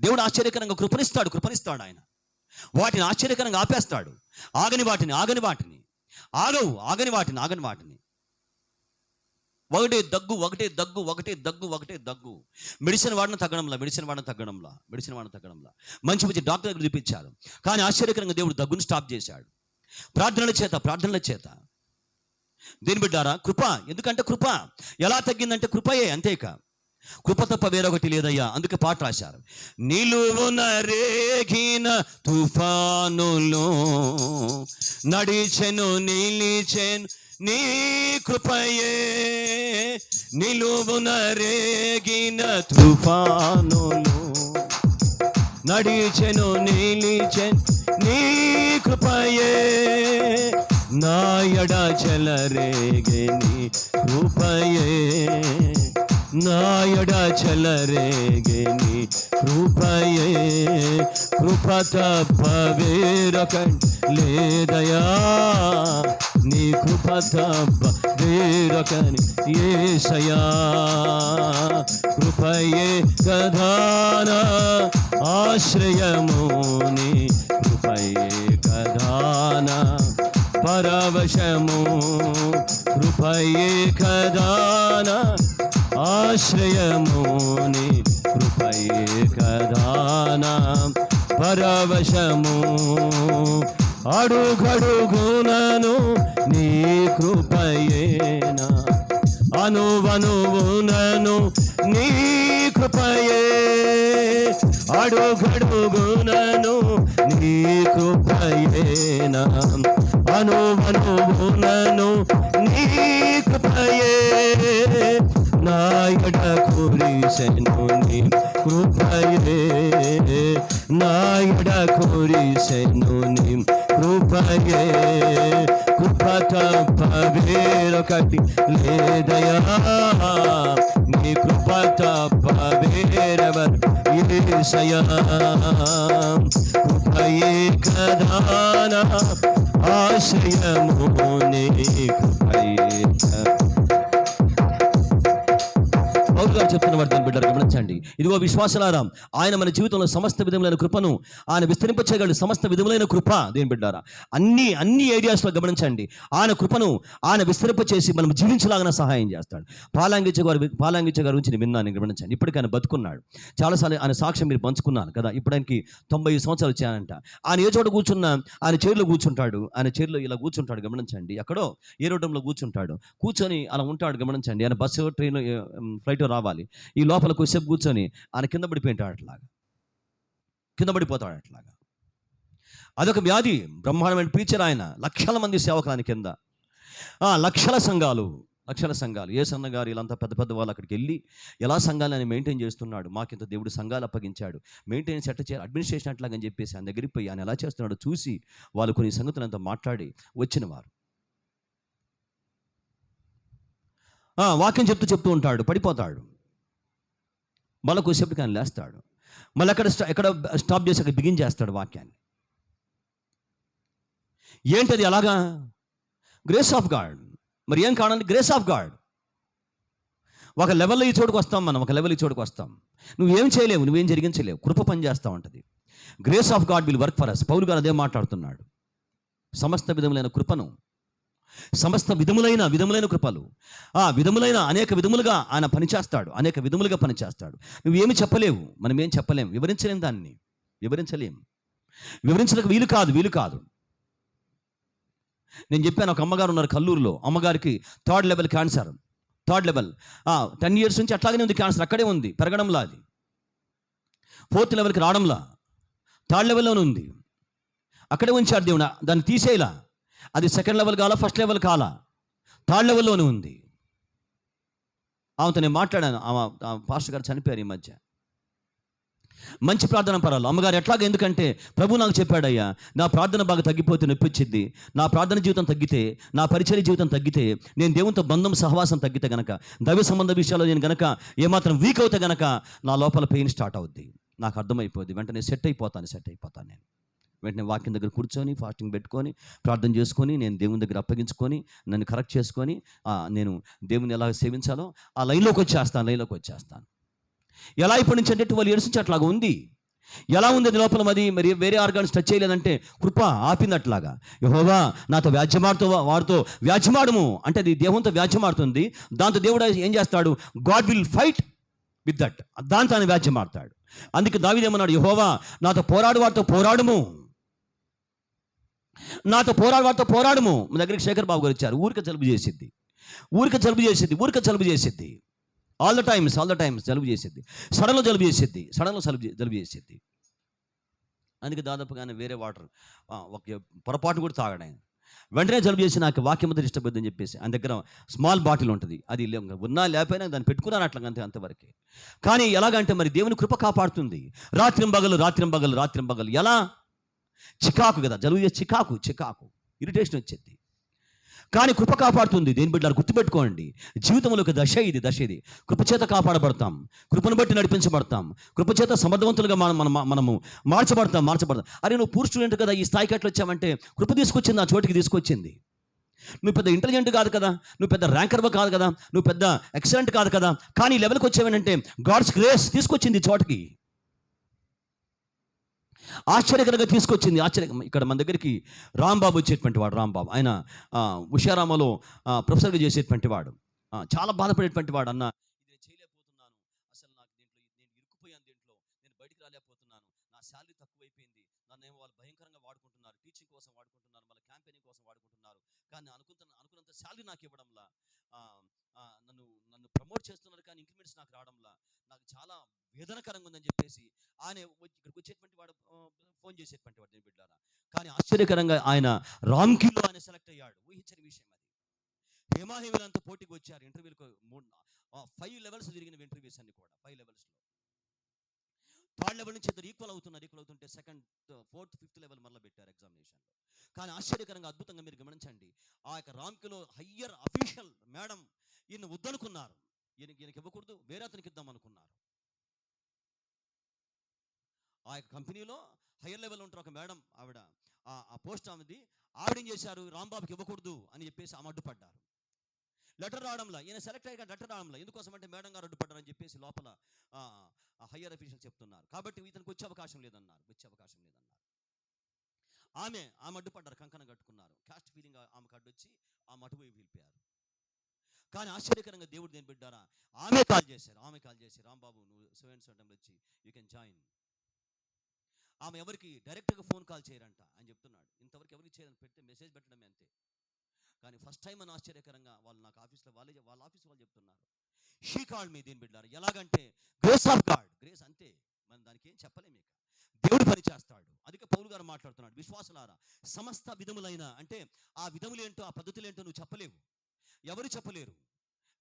దేవుడు ఆశ్చర్యకరంగా కృపనిస్తాడు ఆయన. వాటిని ఆశ్చర్యకరంగా ఆపేస్తాడు. ఆగని వాటిని ఒకటే దగ్గు. మెడిసిన్ వాడిన తగ్గడంలా మంచి డాక్టర్ దగ్గర చూపించారు. కానీ ఆశ్చర్యకరంగా దేవుడు దగ్గును స్టాప్ చేశాడు. ప్రార్థనల చేత దేని బిడ్డారా? కృప. ఎందుకంటే కృప ఎలా తగ్గిందంటే కృపయే, అంతేక కృప తప్ప వేరొకటి లేదయ్యా. అందుకే పాట రాశారు, నిలువున రేగిన తుఫానులో నిలిచెను నీ కృపయే. నిలువున రేగిన తుఫానులో నిలిచెను నీ కృపయే. నాయడ చెలరేగని కృపయే, నాయడ చెలరేగని కృపయే, కృప తప్ప వేరొకటి లేదయా, నీ కృప తప్ప వేరొకని యేసయ్యా. కృపయే కదాన ఆశ్రయము, నీ కృపయే కదాన పరవశము, కృపయే కదాన ఆశ్రయము, నీ కృపయే కదాన పరవశము. అడుగడుగునను నీ కృపయేనా, అనువనువునను నీ కృపయే, అడుగడుగునను నీ కృపయేనా, అనువనువునను నీ కృపయే. నాయడ కురిసెను నీ కృపయే, నాయడ కురిసెను నీ కృపయే, కృప తప్ప వేరొకటి లేదయా, నీ కృప తప్ప వేరెవరు యేసయ్యా. కృపయే కదాన ఆశ్రయము, నీ కృపయే. పౌలు గారు చెప్తున్న వార్తను బిడ్డలు గమనించండి. ఇదిగో విశ్వాసులారా, ఆయన మన జీవితంలో సమస్త విధములైన కృపను ఆయన విస్తరింపచేయగలడు. సమస్త విధములైన కృప దేని బిడ్డారా, అన్ని ఏరియాస్లో గమనించండి. ఆయన కృపను ఆయన విస్తరింపచేసి మనం జీవించలాగా సహాయం చేస్తాడు. పాలాంగిచ్చ గారి గురించి నేను విన్నాను, గమనించండి. ఇప్పటికీ ఆయన బతుకున్నాడు. చాలాసార్లు ఆయన సాక్ష్యం మీరు పంచుకున్నాను కదా. ఇప్పుడు ఆయనకి 90 సంవత్సరాలు వచ్చాయంట. ఆయన ఏ చోట కూర్చున్నా ఆయన చైర్లో కూర్చుంటాడు. ఆయన చైర్లో ఇలా కూర్చుంటాడు, గమనించండి. ఎక్కడో ఏ రోడ్డంలో కూర్చుంటాడు, కూర్చొని అలా ఉంటాడు, గమనించండి. ఆయన బస్సు ట్రైన్ ఫ్లైట్ రావాలి, ఈ లోపల కొద్దిసేపు కూర్చొని ఆయన కింద పడిపోయింటాడు, అట్లాగా కింద పడిపోతాడు అట్లాగా. అదొక వ్యాధి. బ్రహ్మాండమైన ప్రీచర్ ఆయన, లక్షల మంది సేవకులు ఆయన కింద, లక్షల సంఘాలు. ఏ సన్న గారు వీళ్ళంతా పెద్ద పెద్ద వాళ్ళు అక్కడికి వెళ్ళి ఎలా సంఘాలను ఆయన మెయింటైన్ చేస్తున్నాడు, మాకింత దేవుడు సంఘాలు అప్పగించాడు, మెయింటెనెన్స్ ఎట్లా చేయాలి, అడ్మినిస్ట్రేషన్ అట్లాగని చెప్పేసి ఆయన దగ్గరికి పోయి ఆయన ఎలా చేస్తున్నాడో చూసి వాళ్ళు కొన్ని సంగతులంతా మాట్లాడి వచ్చిన వారు. వాక్యం చెప్తూ ఉంటాడు, పడిపోతాడు. మళ్ళీ కొద్దిసేపటికి ఆయన లేస్తాడు, మళ్ళీ ఎక్కడ స్టాప్ చేసి అక్కడ బిగిన్ చేస్తాడు వాక్యాన్ని. ఏంటది అలాగా? Grace of God. మరి ఏం కావాలంటే గ్రేస్ ఆఫ్ గాడ్. ఒక లెవెల్లో ఈ చోటుకు వస్తాం మనం, ఒక లెవెల్ ఈ చోటుకు వస్తాం. నువ్వేం చేయలేవు, నువ్వేం జరిగించలేవు, కృప పని చేస్తూ ఉంటుంది. Grace of God will work for us. పౌలు గారు అదే మాట్లాడుతున్నాడు. సమస్త విధములైన కృపను, సమస్త విధములైన కృపలు, విధములైన అనేక విధములుగా ఆయన పనిచేస్తాడు, అనేక విధములుగా పనిచేస్తాడు. నువ్వేమి చెప్పలేవు, మనం ఏం చెప్పలేము, వివరించలేం, దాన్ని వివరించడానికి వీలు కాదు. నేను చెప్పాను, ఒక అమ్మగారు ఉన్నారు కల్లూరులో. అమ్మగారికి 3rd level cancer. 3rd level 10 years నుంచి అట్లాగనే ఉంది క్యాన్సర్, అక్కడే ఉంది, పెరగడంలా. అది 4th లెవెల్కి రావడంలా, 3rd లెవెల్లోనే ఉంది. అక్కడే ఉంచాడు దేవుడు, దాన్ని తీసేయలా. అది 2nd లెవెల్ కాలా, 1st లెవెల్ కాలా, 3rd లెవెల్లోనే ఉంది. ఆమెతో నేను మాట్లాడాను. పాస్టర్ గారు చనిపోయారు ఈ మధ్య. మంచి ప్రార్థన పరాలు అమ్మగారు. ఎట్లాగా? ఎందుకంటే ప్రభు నాకు చెప్పాడయ్యా, నా ప్రార్థన బాగా తగ్గిపోతే నొప్పిచ్చిద్ది, నా ప్రార్థన జీవితం తగ్గితే, నా పరిచర్య జీవితం తగ్గితే, నేను దేవునితో బంధం సహవాసం తగ్గితే గనక, దైవ సంబంధ విషయాల్లో నేను గనక ఏమాత్రం వీక్ అవుతే గనక నా లోపల పెయిన్ స్టార్ట్ అవుద్ది. నాకు అర్థమైపోద్ది. వెంటనే సెట్ అయిపోతాను నేను. వెంటనే వాక్యం దగ్గర కూర్చొని ఫాస్టింగ్ పెట్టుకొని ప్రార్థన చేసుకొని నేను దేవుని దగ్గర అప్పగించుకొని నన్ను కరెక్ట్ చేసుకొని నేను దేవుని ఎలా సేవించాలో ఆ లైన్లోకి వచ్చేస్తాను. ఎలా ఇప్పటి నుంచి అంటే 12 years నుంచి అట్లాగా ఉంది. ఎలా ఉంది అది లోపల? మరి వేరే ఆర్గాన్స్ టచ్ చేయలేదంటే కృప ఆపింది అట్లాగా. యెహోవా నాతో వారితో వ్యాజ్యమాడము అంటే అది దేవునితో వ్యాజ్యమాడుతుంది. దాంతో దేవుడు ఏం చేస్తాడు? God will fight with that. దాంతో ఆయన వ్యాజ్యమాడతాడు. అందుకే దావీదు ఏమన్నాడు? యెహోవా నాతో వారితో పోరాడము, మన దగ్గరికి శేఖర్ బాబు గారు వచ్చారు. ఊరిక జలుబు చేసిద్ది. ఆల్ ద టైమ్స్ జలుబు చేసిద్ది. సడన్లో జలుబు చేసిద్ది. అందుకే దాదాపుగానే వేరే వాటర్ ఒక పొరపాటు కూడా తాగడం. వెంటనే జలుబు చేసి నాకు వాక్యం మీద ఇష్టపద్దని చెప్పేసి ఆయన దగ్గర స్మాల్ బాటిల్ ఉంటుంది, అది ఉన్నా లేకపోయినా దాన్ని పెట్టుకున్నాను అట్లా అంతవరకే. కానీ ఎలాగంటే మరి దేవుని కృప కాపాడుతుంది. రాత్రింబగలు ఎలా? చికాకు కదా, జలుబు చేసి చికాకు ఇరిటేషన్ వచ్చేది. కానీ కృప కాపాడుతుంది. దేని బిడ్డలారా గుర్తుపెట్టుకోండి, జీవితంలో ఒక దశ ఇది. కృపచేత కాపాడబడతాం, కృపను బట్టి నడిపించబడతాం, కృపచేత సమర్థవంతులుగా మనము మార్చబడతాం. అరే నువ్వు పూర్ స్టూడెంట్ కదా, ఈ స్థాయికి ఎట్లా వచ్చామంటే కృప తీసుకొచ్చింది, ఆ చోటికి తీసుకొచ్చింది. నువ్వు పెద్ద ఇంటెలిజెంట్ కాదు కదా, నువ్వు పెద్ద ర్యాంకర్ కాదు కదా, నువ్వు పెద్ద ఎక్సలెంట్ కాదు కదా, కానీ ఈ లెవెల్కి వచ్చావేనంటే గాడ్స్ గ్రేస్ తీసుకొచ్చింది ఈ చోటికి. ఆశ్చర్యకరంగా తీసుకొచ్చింది. ఇక్కడ మన దగ్గరికి రాంబాబు వచ్చేటువంటి వాడు. రాంబాబు ఆయన ఉషారామలో ప్రొఫెసర్గా చేసేటువంటి వాడు. చాలా బాధపడేటువంటి వాడు. అన్న ఇది చేయలేకపోతున్నాను, అసలు నాకు నేను ఇరుక్కుపోయాను, నేను బయటికి రాలేకపోతున్నాను, నా శాలరీ తక్కువైపోయింది, నన్నేమో వాళ్ళు భయంకరంగా వాడుకుంటున్నారు, టీచింగ్ కోసం వాడుకుంటున్నారు, మళ్ళీ క్యాంపెయినింగ్ కోసం వాడుకుంటున్నారు, కానీ అనుకున్నంత శాలరీ నాకు ఇవ్వడంలా, నన్ను ప్రమోట్ చేస్తున్నారు కానీ ఇంక్రిమెంట్స్ నాకు రావడంలా, నాకు చాలా వేదనకరంగా ఉందని చెప్పేసి ఆయన ఇక్కడికి వచ్చేటువంటి వాడు ఫోన్ చేసేటువంటి వాడు నేను బిడ్డారా. కానీ ఆశ్చర్యకరంగా ఆయన రామ్కీలో ఆయన సెలెక్ట్ అయ్యాడు. ఊహించని విషయం అది. హేమాహేమిలంతా పోటీకి వచ్చారు ఇంటర్వ్యూలకు. 5 లెవెల్స్ జరిగిన ఇంటర్వ్యూస్ అన్ని కూడా 5 లెవెల్స్లో. 3rd లెవెల్ నుంచి ఇద్దరు ఈక్వల్ అవుతుంటే 2nd, 4th, 5th లెవెల్ మరలా పెట్టారు ఎగ్జామినేషన్లో. కానీ ఆశ్చర్యకరంగా అద్భుతంగా మీరు గమనించండి, ఆ యొక్క రామ్కీలో హయ్యర్ అఫీషియల్ మేడం ఈయన వద్దనుకున్నారు, ఈయనకి ఇవ్వకూడదు, వేరే అతనికి ఇద్దాం అనుకున్నారు. ఆ యొక్క కంపెనీలో హయ్యర్ లెవెల్ ఉంటారు ఒక మేడం, ఆవిడ ఆ పోస్ట్ ఆవిడేం చేశారు, రాంబాబుకి ఇవ్వకూడదు అని చెప్పేసి ఆమె అడ్డుపడ్డారు. లెటర్ రావడంలో ఈయన సెలెక్ట్ అయ్యాక లెటర్ రావడంలో ఎందుకోసం అంటే మేడం గారు అడ్డుపడ్డారని చెప్పేసి లోపల హయ్యర్ అఫీషియల్ చెప్తున్నారు. కాబట్టి ఇతనికి వచ్చే అవకాశం లేదన్నారు. ఆమె అడ్డుపడ్డారు, కంకణం కట్టుకున్నారు. క్యాస్ట్ ఫీలింగ్ ఆమెకు అడ్డొచ్చి ఆమె అటువైపు వెళ్ళిపోయారు. కానీ ఆశ్చర్యకరంగా దేవుడు దేని బిడ్డారా, ఆమె కాల్ చేసి రాంబాబు నువ్వు 7 టైంలో వచ్చి యూ కెన్ జాయిన్. ఆమె ఎవరికి డైరెక్ట్గా ఫోన్ కాల్ చేయరంట అని చెప్తున్నాడు. ఇంతవరకు ఎవరికి చేయరని పెడితే మెసేజ్ పెట్టడమే అంతే. కానీ ఫస్ట్ టైం అని ఆశ్చర్యకరంగా వాళ్ళు నాకు ఆఫీస్లో వాళ్ళ ఆఫీస్ వాళ్ళు చెప్తున్నారు, షీ కాల్డ్ మీ. దేని బిడ్డారు ఎలాగంటే గ్రేస్ ఆఫ్ గాడ్, గ్రేస్ అంతే, మనం దానికి ఏం చెప్పలేము. ఇక దేవుడు పని చేస్తాడు. అందుకే పౌలు గారు మాట్లాడుతున్నాడు, విశ్వాసులారా సమస్త విధములైన, అంటే ఆ విధములేంటో ఆ పద్ధతులేంటో నువ్వు చెప్పలేవు, ఎవరు చెప్పలేరు.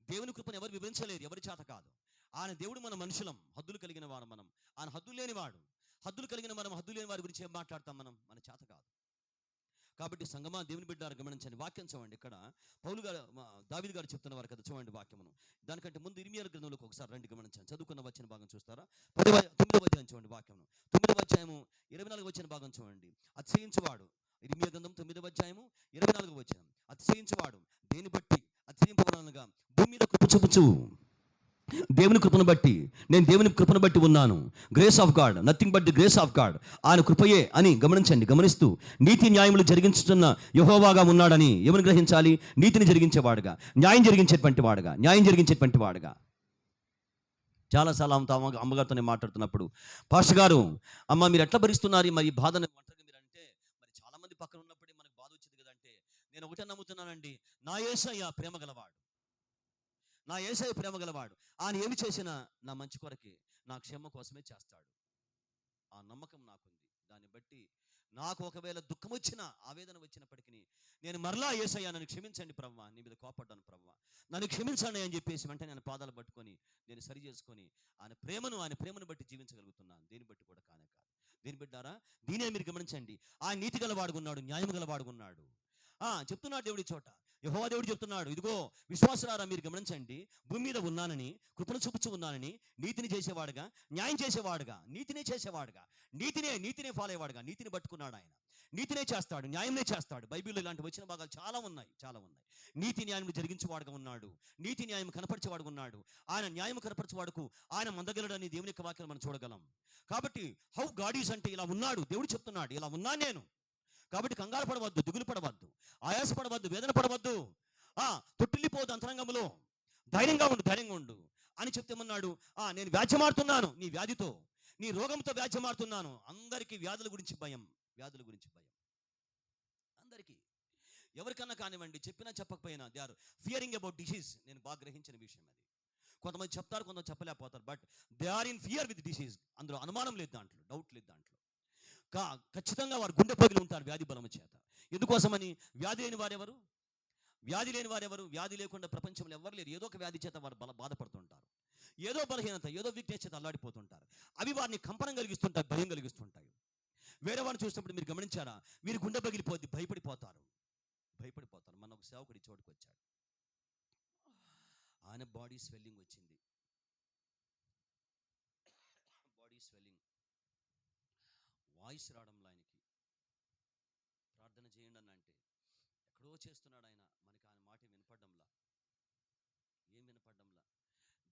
దేవుని కృపను ఎవరు వివరించలేరు, ఎవరి చేత కాదు. ఆయన దేవుడు మన మనుషులం, హద్దులు కలిగిన వాడు మనం, ఆయన హద్దులు లేనివాడు. హద్దులు కలిగిన మనం హద్దులు లేని వారి గురించి ఏం మాట్లాడతాం మనం, మన చేత కాదు. కాబట్టి సంగమా దేవుని బిడ్డారు గమనించండి. వాక్యం చూడండి, ఇక్కడ పౌలు గారు దావీదు గారు చెప్తున్నవారు కదా, చూడండి వాక్యమును. దానికంటే ముందు ఇర్మియా గ్రంథంలోకి ఒకసారి రండి, గమనించండి. చదువుకున్న వచ్చిన భాగం చూస్తారా? 9వ అధ్యాయం చూడండి వాక్యమును. 9వ అధ్యాయము 24వ వచ్చిన భాగం చూడండి. అతిశయించువాడు, ఇర్మియా గ్రంథం 9వ అధ్యాయము 24వ వచనం. అతిశయించువాడు దేని బట్టి అతిశయింపవలనగా భూమి మీద కృప చూపుచు, దేవుని కృపను బట్టి, నేను దేవుని కృపను బట్టి ఉన్నాను. Grace of God, nothing but the grace of God, ఆయన కృపయే అని గమనిస్తూ నీతి న్యాయములు జరిగించుతున్న యెహోవాగా ఉన్నాడని ఎవరిని గ్రహించాలి? నీతిని జరిగించేవాడుగా, న్యాయం జరిగించేటువంటి వాడుగా. చాలాసార్లు అమ్మగారితో నేను మాట్లాడుతున్నప్పుడు, పాస్టర్ గారు అమ్మ మీరు ఎట్లా భరిస్తున్నారు మరి ఈ బాధను ఒంటరిగా మీరు అంటే, మరి చాలా మంది పక్కన ఉన్నప్పుడే మనకు బాధ వచ్చింది కదంటే, నేను ఒకటే నమ్ముతున్నానండి, నా యేసయ్య ప్రేమ గలవాడు, ఆయన ఏమి చేసినా నా మంచి కొరకే, నా క్షేమం కోసమే చేస్తాడు. ఆ నమ్మకం నాకుంది. దాన్ని బట్టి నాకు ఒకవేళ దుఃఖం వచ్చినా, ఆవేదన వచ్చినప్పటికీ నేను మరలా యేసయ్యా నన్ను క్షమించండి ప్రభువా, నీ మీద కోపడ్డాను ప్రభువా, నన్ను క్షమించండి అని చెప్పేసి వెంటనే నేను పాదాలు పట్టుకొని నేను సరి చేసుకొని ఆయన ప్రేమను బట్టి జీవించగలుగుతున్నాను. దేని బట్టి కూడా కానే కాదు. దేని బిడ్డారా, దీనే మీరు గమనించండి. ఆయన నీతి గలవాడుకున్నాడు, న్యాయం గలవాడుకున్నాడు. చెప్తున్నాడు దేవుడి చోట, యెహోవా దేవుడు చెప్తున్నాడు, ఇదిగో విశ్వాసులారా మీరు గమనించండి, భూమి మీద ఉన్నానని, కృపను చూపుచూ ఉన్నానని, నీతిని చేసేవాడుగా, న్యాయం చేసేవాడుగా, నీతినే ఫాలో అయ్యేవాడుగా, నీతిని పట్టుకున్నాడు ఆయన. నీతినే చేస్తాడు, న్యాయమే చేస్తాడు. బైబిల్లో ఇలాంటి వచ్చిన భాగాలు చాలా ఉన్నాయి. నీతి న్యాయం జరిగించేవాడుగా ఉన్నాడు, నీతి న్యాయం కనపరిచేవాడుగా ఉన్నాడు. ఆయన న్యాయం కనపరిచేవాడుకు ఆయన మందగలడని దేవుని యొక్క వాక్యాలు మనం చూడగలం. కాబట్టి హౌ గాడ్ ఈజ్ అంటే ఇలా ఉన్నాడు దేవుడు చెప్తున్నాడు, ఇలా ఉన్నా నేను. కాబట్టి కంగారు పడవద్దు, దిగులు పడవద్దు, ఆయాస పడవద్దు, వేదన పడవద్దు, తొట్టిల్లిపోవద్దు అంతరంగంలో, ధైర్యంగా ఉండు అని చెప్తేమన్నాడు, నేను వ్యాధ్యమాడుతున్నాను నీ వ్యాధితో, నీ రోగంతో వ్యాధ్యమాడుతున్నాను. అందరికీ వ్యాధుల గురించి భయం, అందరికీ. ఎవరికన్నా కానివ్వండి, చెప్పినా చెప్పకపోయినా they are fearing about disease. నేను బాగా గ్రహించిన విషయం అది. కొంతమంది చెప్తారు, కొంతమంది చెప్పలేకపోతారు, but they are in fear with disease. అందులో అనుమానం లేదు, దాంట్లో డౌట్ లేదు. దాంట్లో ఖచ్చితంగా వారు గుండె పగిలి ఉంటారు వ్యాధి బలము చేత. ఎందుకోసమని? వ్యాధి లేని వారెవరు? వ్యాధి లేకుండా ప్రపంచంలో ఎవరు లేరు. ఏదో ఒక వ్యాధి చేత వారు బాధపడుతుంటారు, ఏదో బలహీనత, ఏదో వీక్నెస్ చేత అల్లాడిపోతుంటారు. అవి వారిని కంపనం కలిగిస్తుంటాయి, భయం కలిగిస్తుంటాయి. వేరే వారిని చూసినప్పుడు మీరు గమనించారా, వీరి గుండె పగిలిపోద్ది, భయపడిపోతారు. భయపడిపోతారు. మన ఒక సేవకుడు ఈ చోటుకు వచ్చాడు, ఆయన బాడీ స్వెల్లింగ్ వచ్చింది, బాడీ స్వెల్లింగ్, వాయిస్ రావడంలో ఆయనకి. ప్రార్థన చేయండి అని అంటే ఎక్కడో చేస్తున్నాడు ఆయన, మనకి ఆయన మాట వినపడ్డంలా, ఏం వినపడ్డంలా.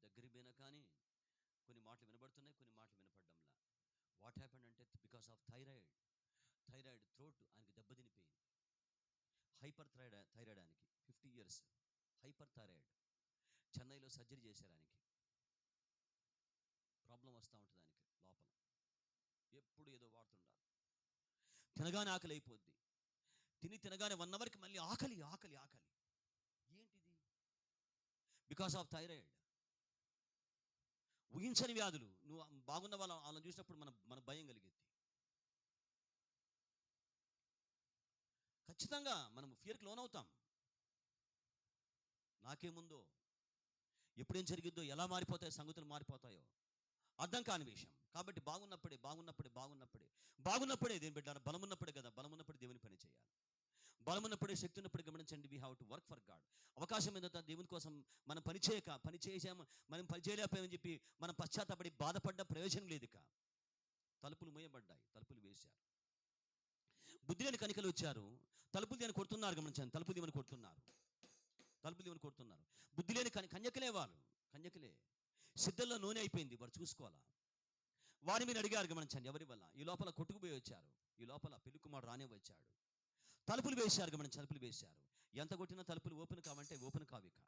దగ్గరికి పోయినా కానీ కొన్ని మాటలు వినబడుతున్నాయి, కొన్ని మాటలు వినపడ్డంలా. వాట్ హ్యాపెండ్ అంటే బికాస్ ఆఫ్ థైరాయిడ్ థ్రోట్ ఆయనకి దెబ్బతినిపోయింది. హైపర్ థైరాయిడ్ ఆయనకి 50 years హైపర్ థైరాయిడ్. చెన్నైలో సర్జరీ చేశారు ఆయనకి. ప్రాబ్లం వస్తూ ఉంటుంది ఆయనకి లోపల, ఎప్పుడు ఏదో వాడుతుంటారు. తినగానే ఆకలి అయిపోద్ది, తినగానే 1 hourకి మళ్ళీ ఆకలి ఆకలి ఆకలి. ఏంటిది? Because of thyroid. ఊహించని వ్యాధులు. నువ్వు బాగున్న వాళ్ళని చూసినప్పుడు మన భయం కలిగిద్ది. ఖచ్చితంగా మనం ఫియర్కి లోనవుతాం. నాకేముందో, ఎప్పుడేం జరిగిద్దో, ఎలా మారిపోతాయో, సంగతులు మారిపోతాయో అర్థం కాని విషయం. కాబట్టి బాగున్నప్పుడే దేని పెట్టారు, బలమున్నప్పుడే కదా, బలమున్నప్పుడే దేవుని పని చేయాలి. బలమున్నప్పుడే, శక్తి ఉన్నప్పుడే గమనించండి, we have to work for God. అవకాశం ఏంటంటే దేవుని కోసం మనం పని చేసాము, మనం పని చేయలేకపోయామని చెప్పి మనం పశ్చాత్తపడి బాధపడ్డ ప్రయోజనం లేదు. ఇక తలుపులు మూయబడ్డాయి, తలుపులు వేశారు, బుద్ధి లేని కనికలు వచ్చారు, తలుపులు దేని కొడుతున్నారు. గమనించండి, తలుపులు దేవని కొడుతున్నారు. బుద్ధి లేని కన్యకలే, వాళ్ళు కన్యకలే. సిద్ధంలో నూనె అయిపోయింది, వాడు చూసుకోవాలా. వారి మీద అడిగారు, గమనించండి, ఎవరి వల్ల? ఈ లోపల కొట్టుకుపోయి వచ్చారు, ఈ లోపల పెళ్లి కుమారుడు రానే వచ్చాడు. తలుపులు వేశారు, గమనించి తలుపులు వేశారు. ఎంత కొట్టినా తలుపులు ఓపెన్ కావంటే ఓపెన్ కావిక.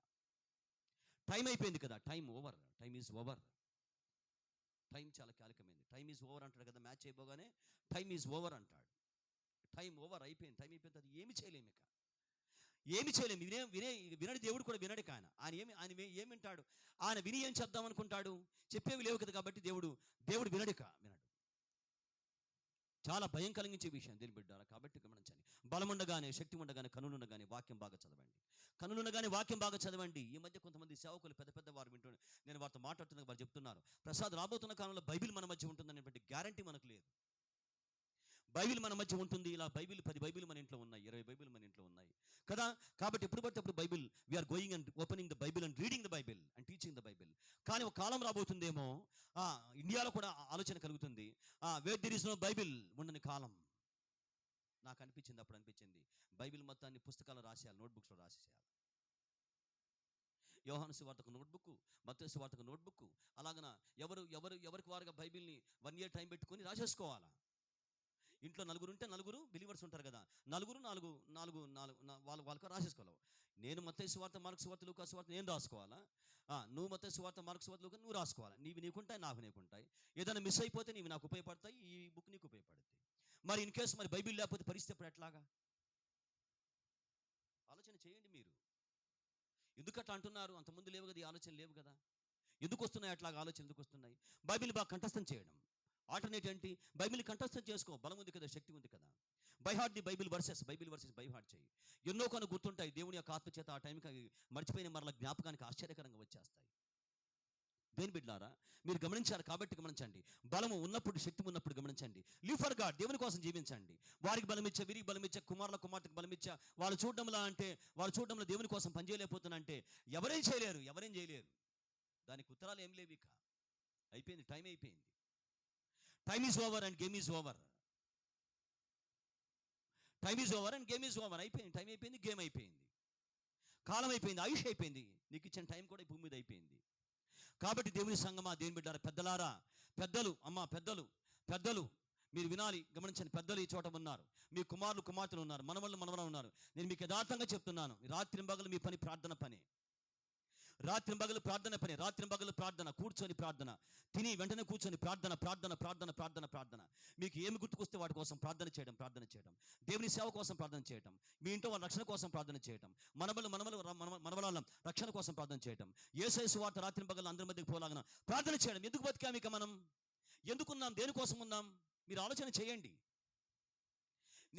టైం అయిపోయింది కదా, టైం ఈజ్ ఓవర్. టైం చాలా కీలకమైంది. టైం ఈజ్ ఓవర్ అంటాడు కదా, మ్యాచ్ అయిపోగానే టైం ఈజ్ ఓవర్ అంటాడు. టైం ఓవర్ అయిపోయింది, టైం అయిపోయింది, అది ఏమి చేయలేము. ఇక ఏమి చేయలేము. వినడు దేవుడు కూడా వినడు. ఆయన ఏమి వింటాడు? ఆయన విని ఏం చెప్దాం అనుకుంటాడు? చెప్పేవి లేవు కదా. కాబట్టి దేవుడు వినడు. చాలా భయం కలిగించే విషయం దేని బిడ్డారా. కాబట్టి గమనించండి, బలముండగానే, శక్తి ఉండగానే, కనులుండగానే వాక్యం బాగా చదవండి. ఈ మధ్య కొంతమంది సేవకులు పెద్ద వారు వింటున్నారు, నేను వారితో మాట్లాడుతున్నా, వారు చెప్తున్నారు, ప్రసాద్ రాబోతున్న కాలంలో బైబిల్ మన మధ్య ఉంటుందనేటువంటి గ్యారంటీ మనకు లేదు. బైబిల్ మన మధ్య ఉంటుంది. ఇలా 10 బైబిల్ మన ఇంట్లో ఉన్నాయి, 20 బైబిల్ మన ఇంట్లో ఉన్నాయి కదా. కాబట్టి ఎప్పుడు పడితే అప్పుడు Bible, we're going and opening the Bible and reading the Bible and teaching the Bible. కానీ ఒక కాలం రాబోతుందేమో, ఇండియాలో కూడా ఆలోచన కలుగుతుంది, where there is no Bible ఉండని కాలం. నాకు అనిపించింది బైబిల్ మొత్తాన్ని పుస్తకాలు రాసేయాలి, నోట్బుక్స్లో రాసేసేయాలి. యోహాను సువార్తకు నోట్బుక్, మత్తయి సువార్తకు నోట్బుక్, అలాగన ఎవరికి వారుగా బైబిల్ని 1 year టైం పెట్టుకొని రాసేసుకోవాలా. ఇంట్లో నలుగురు ఉంటే, నలుగురు బిలీవర్స్ ఉంటారు కదా, నలుగురు వాళ్ళకు రాసేసుకోవాలి. నేను మత్తయి సువార్త, మార్కు సువార్త, లూకా సువార్త నేను రాసుకోవాలా? నువ్వు మత్తయి సువార్త, మార్కు సువార్త, లూకా నువ్వు రాసుకోవాలి. నీకుంటాయి, నీకుంటాయి. ఏదైనా మిస్ అయిపోతే నీవి నాకు ఉపయోగపడతాయి, ఈ బుక్ నీకు ఉపయోగపడుతుంది. మరి ఇన్ కేసు మరి బైబిల్ లేకపోతే పరిస్థితి ఎప్పుడు ఎట్లాగా? ఆలోచన చేయండి మీరు. ఎందుకు అట్లా అంటున్నారు? అంతకుముందు లేవు కదా, ఈ ఆలోచన లేవు కదా. ఎందుకు వస్తున్నాయి అట్లాగా ఆలోచన? ఎందుకు వస్తున్నాయి? బైబిల్ బాగా కంఠస్థం చేయడం. ఆల్టర్నేట్ ఏంటి? బైబిల్ కంఠస్థం చేసుకో, బలం ఉంది కదా, శక్తి ఉంది కదా. By heart the Bible versus by heart చేయి. ఎన్నో కొన్ని గుర్తుంటాయి, దేవుని యొక్క ఆత్మచేత ఆ టైంకి మర్చిపోయిన మరల జ్ఞాపకానికి ఆశ్చర్యకరంగా వచ్చేస్తాయి. దేని బిడ్డలారా, మీరు గమనించారు. కాబట్టి గమనించండి, బలము ఉన్నప్పుడు, శక్తి ఉన్నప్పుడు గమనించండి, లివ్ ఫర్ గాడ్, దేవుని కోసం జీవించండి. వారికి బలమిచ్చా, వీరికి బలమిచ్చా, కుమార్తెకు బలమిచ్చా, వాళ్ళు చూడడంలో దేవుని కోసం పనిచేయలేకపోతున్నా అంటే ఎవరేం చేయలేరు. దానికి ఉత్తరాలు ఏం లేవు. ఇక అయిపోయింది, టైం అయిపోయింది. Time is over and game is over. అయిపోయింది. టైం అయిపోయింది, గేమ్ అయిపోయింది, కాలం అయిపోయింది, ఆయుష్ అయిపోయింది, నీకు ఇచ్చిన టైం కూడా ఈ భూమి మీద అయిపోయింది. కాబట్టి దేవుని సంగమా, దేవుని బిడ్డారా, పెద్దలారా, పెద్దలు మీరు వినాలి. గమనించండి, పెద్దలు ఈ చోట ఉన్నారు, మీ కుమార్తెలు ఉన్నారు, మనవరాలు ఉన్నారు. నేను మీకు యథార్థంగా చెప్తున్నాను, రాత్రింబగలు మీ పని ప్రార్థన పని. రాత్రింబగలు ప్రార్థన, కూర్చొని ప్రార్థన, తిని వెంటనే కూర్చొని ప్రార్థన. మీకు ఏమి గుర్తుకొస్తే వాటి కోసం ప్రార్థన చేయడం, దేవుని సేవ కోసం ప్రార్థన చేయడం, మీ ఇంట్లో వాళ్ళ రక్షణ కోసం ప్రార్థన చేయడం, మనవల రక్షణ కోసం ప్రార్థన చేయడం, యేసయ్య సువార్త రాత్రింబగలు అందరి మధ్యకి పోలాగన ప్రార్థన చేయడం. ఎందుకు బతికాం ఇక మనం? ఎందుకున్నాం? దేనికోసం ఉన్నాం? మీరు ఆలోచన చేయండి.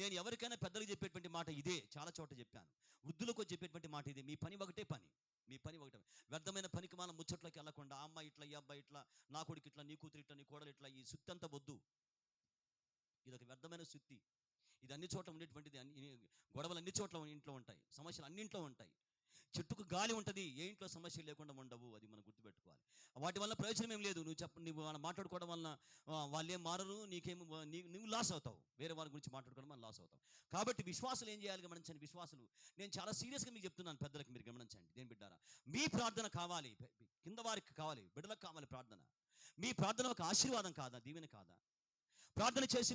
నేను ఎవరికైనా పెద్దలకు చెప్పేటువంటి మాట ఇదే, చాలా చోట చెప్పాను. వృద్ధులకు చెప్పేటువంటి మాట ఇదే, మీ పని ఒకటే. వ్యర్థమైన పనికి మనం ముచ్చట్లోకి వెళ్ళకుండా, ఆ అమ్మాయి ఇట్లా, ఈ అబ్బాయి ఇట్లా, నా కొడుకు ఇట్లా, నీ కూతురు ఇట్లా, నీ కోడలు ఇట్లా, ఈ సుత్తి అంతా వద్దు. ఇదొక వ్యర్థమైన సుత్తి. ఇది అన్ని చోట్ల ఉండేటువంటిది. గొడవలు అన్ని చోట్ల ఇంట్లో ఉంటాయి, సమస్యలు అన్నింట్లో ఉంటాయి. చెట్టుకు గాలి ఉంటుంది, ఏ ఇంట్లో సమస్యలు లేకుండా ఉండవు. అది మనం గుర్తుపెట్టుకోవాలి. వాటి వల్ల ప్రయోజనం ఏం లేదు. నువ్వు వాళ్ళ మాట్లాడుకోవడం వలన వాళ్ళేం మారరు, నువ్వు లాస్ అవుతావు. వేరే వాళ్ళ గురించి మాట్లాడుకోవడం వల్ల లాస్ అవుతావు. కాబట్టి విశ్వాసులు ఏం చేయాలి గమనించండి. విశ్వాసులు, నేను చాలా సీరియస్గా మీకు చెప్తున్నాను, పెద్దలకు మీరు గమనించండి. దేని బిడ్డారా, మీ ప్రార్థన కావాలి, కింద వారికి కావాలి, బిడ్డలకు కావాలి ప్రార్థన. మీ ప్రార్థన ఒక ఆశీర్వాదం కాదా, దీవెన కాదా? ప్రార్థన చేసి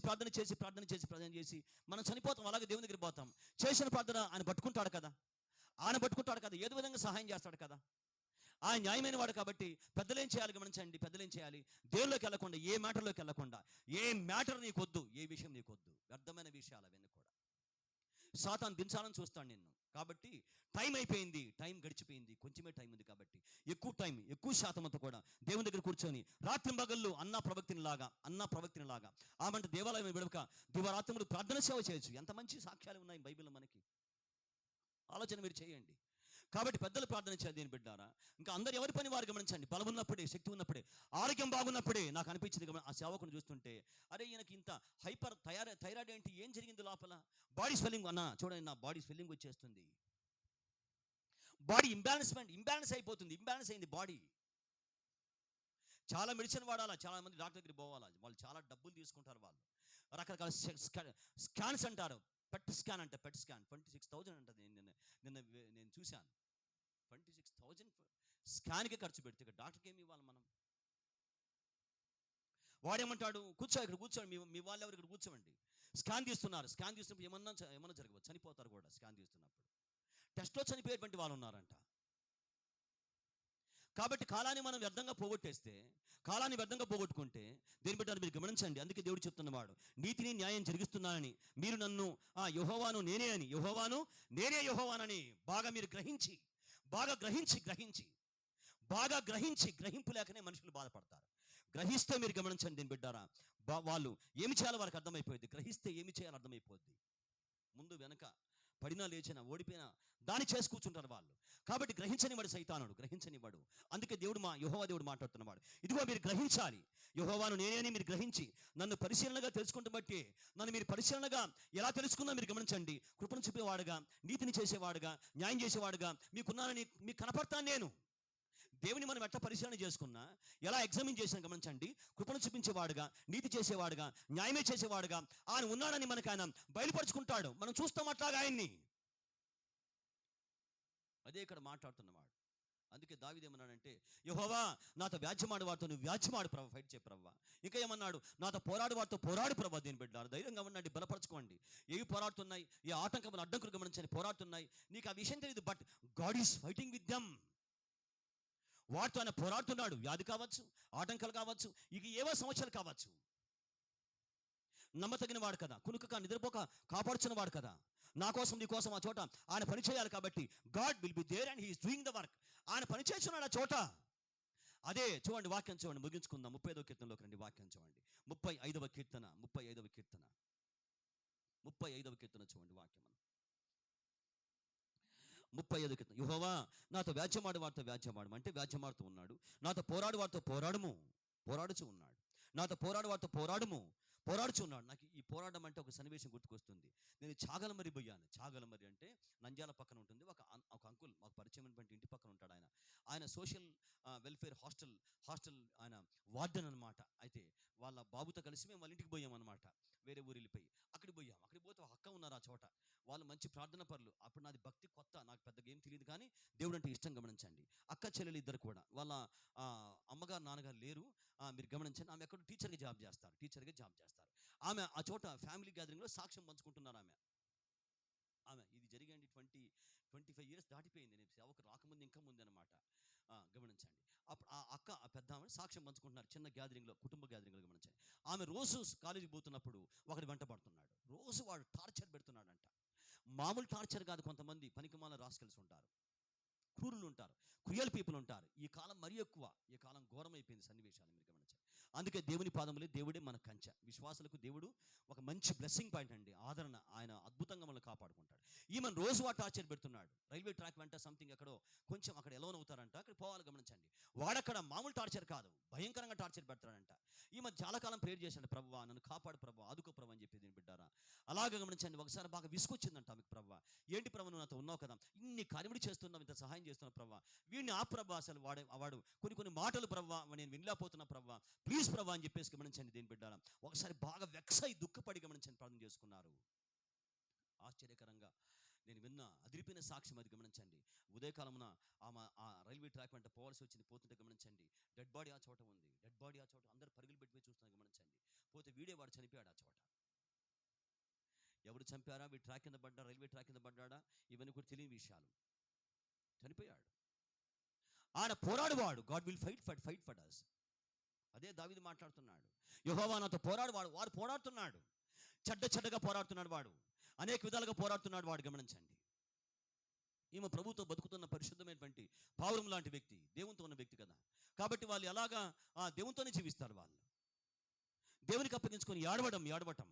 మనం చనిపోతాం, అలాగే దేవుని దగ్గర పోతాం. చేసిన ప్రార్థన ఆయన పట్టుకుంటాడు కదా, ఏదో విధంగా సహాయం చేస్తాడు కదా. ఆయన న్యాయమైన వాడు కాబట్టి పెద్దలు ఏం చేయాలి గమనించండి. పెద్దలు ఏం చేయాలి, దేవుల్లోకి వెళ్ళకుండా, ఏ మ్యాటర్లోకి వెళ్ళకుండా, ఏ మ్యాటర్ నీకొద్దు, ఏ విషయం నీకొద్దు, వ్యర్థమైన విషయాలు అవన్నీ కూడా. సాతాను దించాలని చూస్తాను నిన్ను. కాబట్టి టైం అయిపోయింది, టైం గడిచిపోయింది, కొంచెమే టైం ఉంది కాబట్టి ఎక్కువ శాతంతో కూడా దేవుని దగ్గర కూర్చొని రాత్రి పగళ్ళు అన్నా ప్రవక్తిని లాగా ఆమంటే దేవాలయం విడవక దివారాత్రములు ప్రార్థన సేవ చేయొచ్చు. ఎంత మంచి సాక్ష్యాలు ఉన్నాయి బైబిల్లో మనకి. ఆలోచన మీరు చేయండి. కాబట్టి పెద్దలు ప్రార్థన చేయాలి. దేని బిడ్డారా, ఇంకా అందరు ఎవరి పని వారు గమనించండి. బలం ఉన్నప్పుడే, శక్తి ఉన్నప్పుడే, ఆరోగ్యం బాగున్నప్పుడే. నాకు అనిపించింది ఆ సేవకుని చూస్తుంటే, అరే ఈయనకి ఇంత థైరాయిడ్ ఏంటి, ఏం జరిగింది లోపల? బాడీ స్వెల్లింగ్ అన్న చూడండి, నా బాడీ స్వెల్లింగ్ వచ్చేస్తుంది, బాడీ ఇంబ్యాలెన్స్ అయింది బాడీ. చాలా మెడిసిన్ వాడాలా, చాలా మంది డాక్టర్ దగ్గరికి పోవాలా, వాళ్ళు చాలా డబ్బులు తీసుకుంటారు. వాళ్ళు రకరకాల స్కాన్స్ అంటారు. పెట్ స్కాన్ 26,000 అంటది. నిన్న నేను చూశాను. 26,000 స్కాన్కి ఖర్చు పెడితే ఇక డాక్టర్కి ఏమి ఇవ్వాలి మనం? వాడేమంటాడు, ఇక్కడ కూర్చోండి, మీ వాళ్ళు ఎవరు ఇక్కడ కూర్చోండి. స్కాన్ తీస్తున్నప్పుడు ఏమన్నా జరగవచ్చు, చనిపోతారు కూడా. స్కాన్ తీస్తున్నప్పుడు టెస్ట్లో చనిపోయేటువంటి వాళ్ళు ఉన్నారంట. కాబట్టి కాలాన్ని మనం వ్యర్థంగా పోగొట్టుకుంటే దేని బిడ్డలు మీరు గమనించండి. అందుకే దేవుడు చెప్తున్నవాడు, నీతిని న్యాయం జరిగిస్తున్నానని మీరు నన్ను యెహోవాను నేనే యెహోవానని బాగా మీరు గ్రహింపు లేకనే మనుషులు బాధపడతారు. గ్రహిస్తే మీరు గమనించండి దీని బిడ్డారా, వాళ్ళు ఏమి చేయాలో వారికి అర్థమైపోయింది. గ్రహిస్తే ఏమి చేయాలో అర్థమైపోద్ది. ముందు వెనక పడినా లేచినా ఓడిపోయినా దాన్ని చేసి కూర్చుంటారు వాళ్ళు. కాబట్టి గ్రహించనివాడు సైతానుడు, గ్రహించనివాడు. అందుకే యెహోవా దేవుడు మాట్లాడుతున్నవాడు, ఇదిగో మీరు గ్రహించాలి, యెహోవాను నేనే అని మీరు గ్రహించి నన్ను పరిశీలనగా తెలుసుకుంటూ బట్టి, నన్ను మీరు పరిశీలనగా ఎలా తెలుసుకున్నా మీరు గమనించండి. కృపను చూపేవాడుగా, నీతిని చేసేవాడుగా, న్యాయం చేసేవాడుగా మీకున్నానని మీకు కనపడతాను నేను. దేవుని మనం ఎట్లా పరిశీలన చేసుకున్నా, ఎలా ఎగ్జామిన్ చేసినా గమనించండి, కృపను చూపించేవాడుగా, నీతి చేసేవాడుగా, న్యాయమే చేసేవాడుగా ఆయన ఉన్నాడని మనకు ఆయన బయలుపరుచుకుంటాడు. మనం చూస్తాం అట్లాగా ఆయన్ని. అదే ఇక్కడ మాట్లాడుతున్నవాడు. అందుకే దావీదు ఏమన్నాడంటే, యెహోవా నాతో వ్యాజ్యమాడు వాడితో నువ్వు వ్యాజ్యమాడు ప్రభు, ఫైట్ చేయి ప్రభు. ఇంకా ఏమన్నాడు, నాతో పోరాడు వాడితో పోరాడు ప్రభు. దీని బిడ్డారు ధైర్యంగా ఉండండి, బలపరచుకోండి. ఏవి పోరాడుతున్నాయి, ఏ ఆటంకములు అడ్డంకులు గమనించండి, పోరాడుతున్నాయి. నీకు ఆ విషయం తెలియదు, but God is fighting with them. వాటితో ఆయన పోరాడుతున్నాడు. వ్యాధి కావచ్చు, ఆటంకాలు కావచ్చు, ఇక ఏవో సమస్యలు కావచ్చు. నమ్మతగిన వాడు కదా, కునుకక నిద్రపోక కాపాడుచున్న వాడు కదా. నా కోసం నీ కోసం ఆ చోట ఆయన పని చేయాలి. కాబట్టి God will be there and he is doing the work. ఆయన పని చేస్తున్నాడు ఆ చోట. అదే చూడండి, వాక్యం చూడండి, ముగించుకుందాం. 35వ కీర్తనలోకి రండి, వాక్యం చూడండి. 35వ కీర్తన చూడండి, వాక్యం 35వ కీర్తన. యెహోవా నాతో వ్యాజ్యమాడు వాడితో వ్యాజ్యమాడు అంటే వ్యాజ్యమాడుతూ ఉన్నాడు. నాతో పోరాడు వాడితో పోరాడుచు ఉన్నాడు. నాతో పోరాడు వాడితో పోరాడుచు ఉన్నాడు. నాకు ఈ పోరాటం అంటే ఒక సన్నివేశం గుర్తుకొస్తుంది. నేను చాగలమరి పోయాను. చాగలమరి అంటే నంద్యాల పక్కన ఉంటుంది. ఒక అంకుల్ మాకు పరిచయమైనటువంటి ఇంటి పక్కన ఉంటాడు. ఆయన సోషల్ వెల్ఫేర్ హాస్టల్ ఆయన వార్డెన్ అనమాట. అయితే వాళ్ళ బాబుతో కలిసి మేము వాళ్ళ ఇంటికి పోయాం అనమాట. వేరే ఊరు వెళ్ళిపోయి అక్కడికి పోతే ఒక అక్క ఉన్నారు ఆ చోట. వాళ్ళు మంచి ప్రార్థన పరులు. అప్పుడు నాది భక్తి కొత్త, నాకు పెద్దగా ఏం తెలియదు, కానీ దేవుడు అంటే ఇష్టం. గమనించండి, అక్క చెల్లెలు ఇద్దరు కూడా, వాళ్ళ అమ్మగారు నాన్నగారు లేరు. మీరు గమనించండి, ఆమె ఎక్కడ టీచర్గా జాబ్ చేస్తారు. ఆమె ఆ చోట ఫ్యామిలీ గ్యాదరింగ్లో సాక్ష్యం పంచుకుంటున్నారు. ఆమె ఇది జరిగండి 25 ఇయర్స్ దాటిపోయింది. నేను సేవకు రాకముందు ఇంకా ముందు అనమాట. గమనించండి, అప్పుడు ఆ అక్క పెద్ద ఆమె సాక్ష్యం పంచుకుంటున్నారు చిన్న గ్యాదరింగ్లో, కుటుంబ గ్యాదరింగ్లో. గమనించండి, ఆమె రోజు కాలేజీకి పోతున్నప్పుడు ఒకటి వెంట పడుతున్నాడు. రోజు వాడు టార్చర్ పెడుతున్నాడంట. మామూలు టార్చర్ కాదు, కొంతమంది పనికిమాల రాసుకెళ్ళి ఉంటారు, క్రూరులు ఉంటారు, క్రియల్ పీపుల్ ఉంటారు. ఈ కాలం మరీ ఎక్కువ, ఈ కాలం ఘోరమైపోయింది సన్నివేశాలు మీరు గమనించారు. అందుకే దేవుని పాదములే దేవుడే మన కంచె. విశ్వాసులకు దేవుడు ఒక మంచి బ్లెస్సింగ్ పాయింట్ అండి, ఆదరణ. ఆయన అద్భుతంగా మనల్ని కాపాడుకుంటాడు. ఈమెను రోజు టార్చర్ పెడుతున్నాడు. రైల్వే ట్రాక్ వెంట సంథింగ్ ఎక్కడో కొంచెం అక్కడ ఎలోన్ అవుతారంట, అక్కడ పోవాలి, గమనించండి. వాడక్కడ మామూలు టార్చర్ కాదు, భయంకరంగా టార్చర్ పెడతాడంట. ఈమె చాలా కాలం ప్రేయర్ చేశాడు, ప్రభువా నన్ను కాపాడు ప్రభు, ఆదుకో ప్రభు అని చెప్పి. దీన్ని బిడ్డారా అలాగే గమనించండి. ఒకసారి బాగా విసుకొచ్చిందంట మీకు, ప్రభు ఏంటి ప్రభు నువ్వు నాతో ఉన్నావు కదా, ఇన్ని కార్యములు చేస్తున్నావు, ఇంత సహాయం చేస్తున్నావు ప్రభు, వీడిని ఆ ప్రభు అసలు వాడు కొన్ని మాటలు ప్రభు నేను వినలేకపోతున్నా ప్రభు, ప్లీజ్ ప్రభు అని చెప్పేసి గమనించండి. దీని బిడ్డారా ఒకసారి బాగా వెక్స్ అయి దుఃఖపడి గమనించండి ప్రార్థన చేసుకున్నారు. ఆశ్చర్యకరంగా నేను విన్న అదిరిపోయిన సాక్ష్యం అది, గమనించండి. ఉదయకాలమున ఆమె ఆ రైల్వే ట్రాక్ వెంట పోవాల్సి వచ్చింది. పోతుంటే గమనించండి, డెడ్ బాడీ ఆ చోట ఉంది. డెడ్ బాడీ ఆ చోట అందరు పరుగులు పెట్టి చూస్తున్నారు, గమనించండి. పోతే వాడు చనిపోయాడు ఆ చోట. ఎవరు చంపారా, వీడు ట్రాక్ కింద పడ్డా, రైల్వే ట్రాక్ కింద పడ్డా, ఇవన్నీ కూడా తెలియని విషయాలు. చనిపోయాడు. ఆయన పోరాడువాడు, God will fight for us. అదే దావీదు మాట్లాడుతున్నాడు, యెహోవా నాతో వాడు పోరాడుతున్నాడు. చెడ్డగా పోరాడుతున్నాడు వాడు, అనేక విధాలుగా పోరాడుతున్నాడు వాడు, గమనించండి. ఈమె ప్రభుతో బతుకుతున్న పరిశుద్ధమైనటువంటి పావురం లాంటి వ్యక్తి, దేవునితో ఉన్న వ్యక్తి కదా. కాబట్టి వాళ్ళు ఎలాగా ఆ దేవునితోనే జీవిస్తారు. వాళ్ళు దేవునికి అప్పగించుకొని ఏడవటం.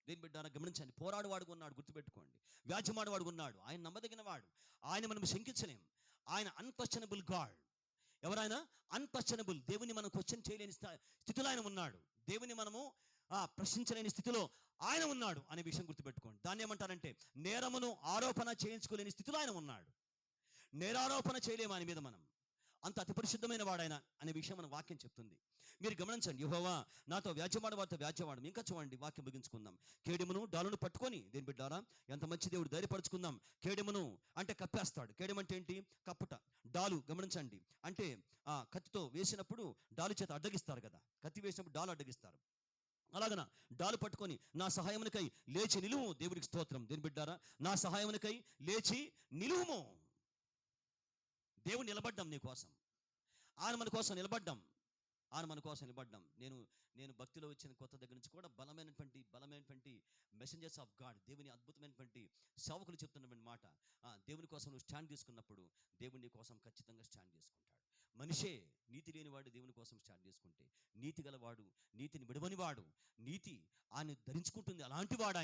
దేని బిడ్డారా గమనించండి. పోరాడువాడు ఉన్నాడు, గుర్తుపెట్టుకోండి. వ్యాజ్యమాడువాడు ఉన్నాడు, ఆయన నమ్మదగిన వాడు, ఆయన మనం శంకించలేం. ఆయన అన్క్వశ్చనబుల్ గాడ్. ఎవరైనా అన్క్వశ్చనబుల్, దేవుని మనం క్వశ్చన్ చేయలేని స్థితిలో ఆయన ఉన్నాడు. దేవుని మనము ప్రశ్నించలేని స్థితిలో ఆయన ఉన్నాడు అనే విషయం గుర్తుపెట్టుకోండి. దాన్ని ఏమంటారంటే నేరమును ఆరోపణ చేయించుకోలేని స్థితిలో ఆయన ఉన్నాడు. నేరారోపణ చేయలేము ఆయన మీద మనం, అంత అతి పరిశుద్ధమైన వాడాయన అనే విషయం మన వాక్యం చెప్తుంది. మీరు గమనించండి, యెహోవా నాతో వారితో వ్యాజ్యమాడు. ఇంకా చూడండి, వాక్యం ముగించుకుందాం. కేడెమును డాలును పట్టుకొని, దేని బిడ్డారా ఎంత మంచి దేవుడు, ధైర్యపరుచుకుందాం. కేడెమును అంటే కప్పేస్తాడు. కేడెం అంటే ఏంటి, కప్పుట. డాలు గమనించండి, అంటే కత్తితో వేసినప్పుడు డాలు చేత అడ్డగిస్తారు కదా, కత్తి వేసినప్పుడు డాలు అడ్డగిస్తారు. అలాగన డాలు పట్టుకొని నా సహాయమునికై లేచి నిలువు. దేవుడికి స్తోత్రం. దేని బిడ్డారా నా సహాయమునికై లేచి నిలువుము. దేవుడు నిలబడ్డాం నీ కోసం, ఆయన మన కోసం నిలబడ్డాం. నేను భక్తిలో వచ్చిన కొత్త దగ్గర నుంచి కూడా బలమైనటువంటి మెసెంజర్స్ ఆఫ్ గాడ్, దేవుని అద్భుతమైనటువంటి సేవకులు చెప్తున్నటువంటి మాట, దేవుని కోసం నువ్వు స్టాండ్ తీసుకున్నప్పుడు దేవుని నీ కోసం ఖచ్చితంగా స్టాండ్ చేసుకుంటాడు. మనిషే నీతి లేనివాడు దేవుని కోసం స్టాండ్ చేసుకుంటే, నీతి గలవాడు, నీతిని విడవనివాడు, నీతి ఆయన ధరించుకుంటుంది, అలాంటి వాడు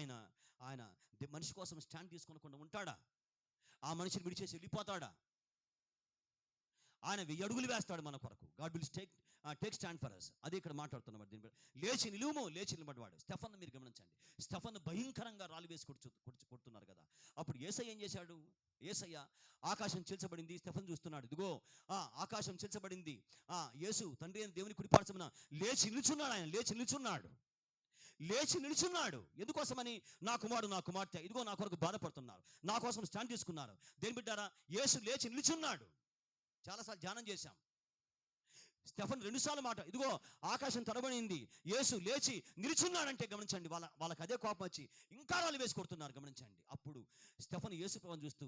ఆయన మనిషి కోసం స్టాండ్ తీసుకొనకుండా ఉంటాడా? ఆ మనిషిని విడిచేసి వెళ్ళిపోతాడా? ఆయన 1000 అడుగులు వేస్తాడు మన కొరకు. God will take stand for us. అదే ఇక్కడ మాట్లాడుతున్నమాట. దీని లేచి నిలబడ్డాడు. స్టెఫన్ మీరు గమనించండి, స్టెఫన్ భయంకరంగా రాళ్ళు వేసి కొడుతున్నారు కదా. అప్పుడు యేసయ్య ఏం చేశాడు? యేసయ్య ఆకాశం చీల్చబడింది, స్టెఫన్ చూస్తున్నాడు. ఇదిగో ఆకాశం చీల్చబడింది, యేసు తండ్రి అయిన దేవుని కుడిపార్శ్వమున లేచి నిలుచున్నాడు. ఎందుకోసమని? నా కుమార్తె ఇదిగో నా కొరకు బాధపడుతున్నారు, నా కోసం స్టాండ్ తీసుకున్నారు. దేని బిడ్డారా యేసు లేచి నిలుచున్నాడు. చాలాసార్లు ధ్యానం చేశాం. స్టెఫన్ 2 సార్లు మాట, ఇదిగో ఆకాశం తరబడింది, యేసు లేచి నిలుచున్నాడంటే గమనించండి, వాళ్ళకి అదే కోపం వచ్చి ఇంకా రాళ్ళు వేసి కొడుతున్నారు. గమనించండి. అప్పుడు స్టెఫన్ యేసుప్రభుని చూస్తూ,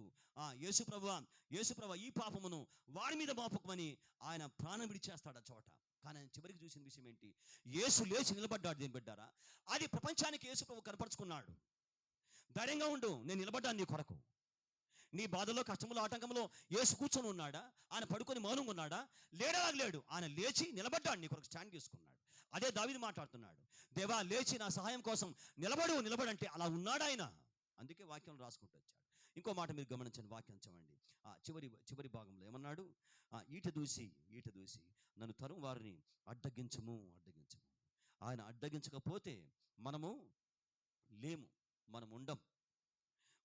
యేసుప్రభు ఈ పాపమును వాడి మీద మోపకమని ఆయన ప్రాణం విడిచేస్తాడు ఆ చోట. కానీ ఆయన చివరికి చూసిన విషయం ఏంటి? యేసు లేచి నిలబడ్డాడు. దేని బిడ్డారా అది ప్రపంచానికి యేసుప్రభు కనపరుచుకున్నాడు. ధైర్యంగా ఉండు, నేను నిలబడ్డాను నీ కొరకు. నీ బాధలో, కష్టంలో, ఆటంకంలో యేసు కూర్చొని ఉన్నాడా? ఆయన పడుకొని మౌనంగా ఉన్నాడా? లేడు. ఆయన లేచి నిలబడ్డాడు, నీ కొరకు స్టాండ్ చేసుకున్నాడు. అదే దావీదు మాట్లాడుతున్నాడు, దేవా లేచి నా సహాయం కోసం నిలబడంటే అలా ఉన్నాడు ఆయన. అందుకే వాక్యం రాసుకుంటూ వచ్చాడు. ఇంకో మాట మీరు గమనించండి, వాక్యం చదవండి. చివరి భాగంలో ఏమన్నాడు? ఈట దూసి నన్ను తరుము వారిని అడ్డగించము. ఆయన అడ్డగించకపోతే మనము లేము,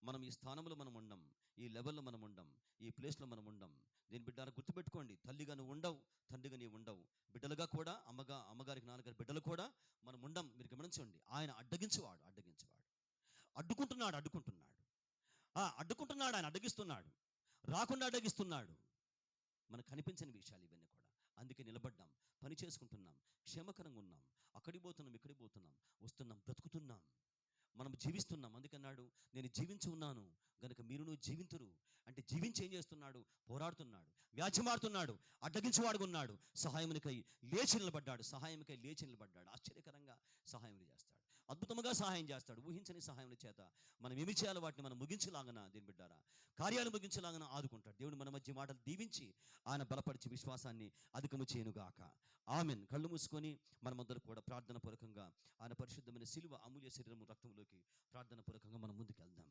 మనం ఈ స్థానంలో మనం ఉండం, ఈ లెవెల్లో మనం ఉండం, ఈ ప్లేస్లో మనం ఉండం. దీని బిడ్డను గుర్తుపెట్టుకోండి, తల్లిగా నువ్వు ఉండవు, తండ్రిగా నీవు ఉండవు, బిడ్డలుగా కూడా అమ్మగారికి నాన్నగారి బిడ్డలు కూడా మనం ఉండం. మీరు గమనించండి, ఆయన అడ్డగించేవాడు. అడ్డుకుంటున్నాడు. ఆయన అడ్డగిస్తున్నాడు, రాకుండా అడ్డగిస్తున్నాడు. మనకు కనిపించని విషయాలు ఇవన్నీ కూడా. అందుకే నిలబడ్డాం, పని చేసుకుంటున్నాం, క్షేమకరంగా ఉన్నాం, అక్కడికి పోతున్నాం, ఇక్కడికి పోతున్నాం, వస్తున్నాం, బ్రతుకుతున్నాం, మనం జీవిస్తున్నాం. అందుకన్నాడు, నేను జీవించి ఉన్నాను గనుక మీరును జీవింతురు. అంటే జీవించి ఏం చేస్తున్నాడు? పోరాడుతున్నాడు, వ్యాజ్యమాడుతున్నాడు, అడ్డగించేవాడుగా ఉన్నాడు. సహాయమునికై లేచి నిలబడ్డాడు. ఆశ్చర్యకరంగా సహాయం చేస్తాడు. అద్భుతముగా సహాయం చేస్తాడు. ఊహించని సహాయం చేత మనం ఏమి చేయాలో వాటిని మనం ముగించలాగన దేని బిడ్డారా, కార్యాలు ముగించలాగన ఆదుకుంటాడు. దేవుడు మన మధ్య మాటలు దీవించి ఆయన బలపరిచి విశ్వాసాన్ని అధికము చేయనుగాక. ఆమెన్. కళ్ళు మూసుకొని మనమందరూ కూడా ప్రార్థన పూర్వకంగా ఆయన పరిశుద్ధమైన శిలువ అమూల్య శరీరము రక్తంలోకి ప్రార్థన పూర్వకంగా మనం ముందుకు వెళ్దాం.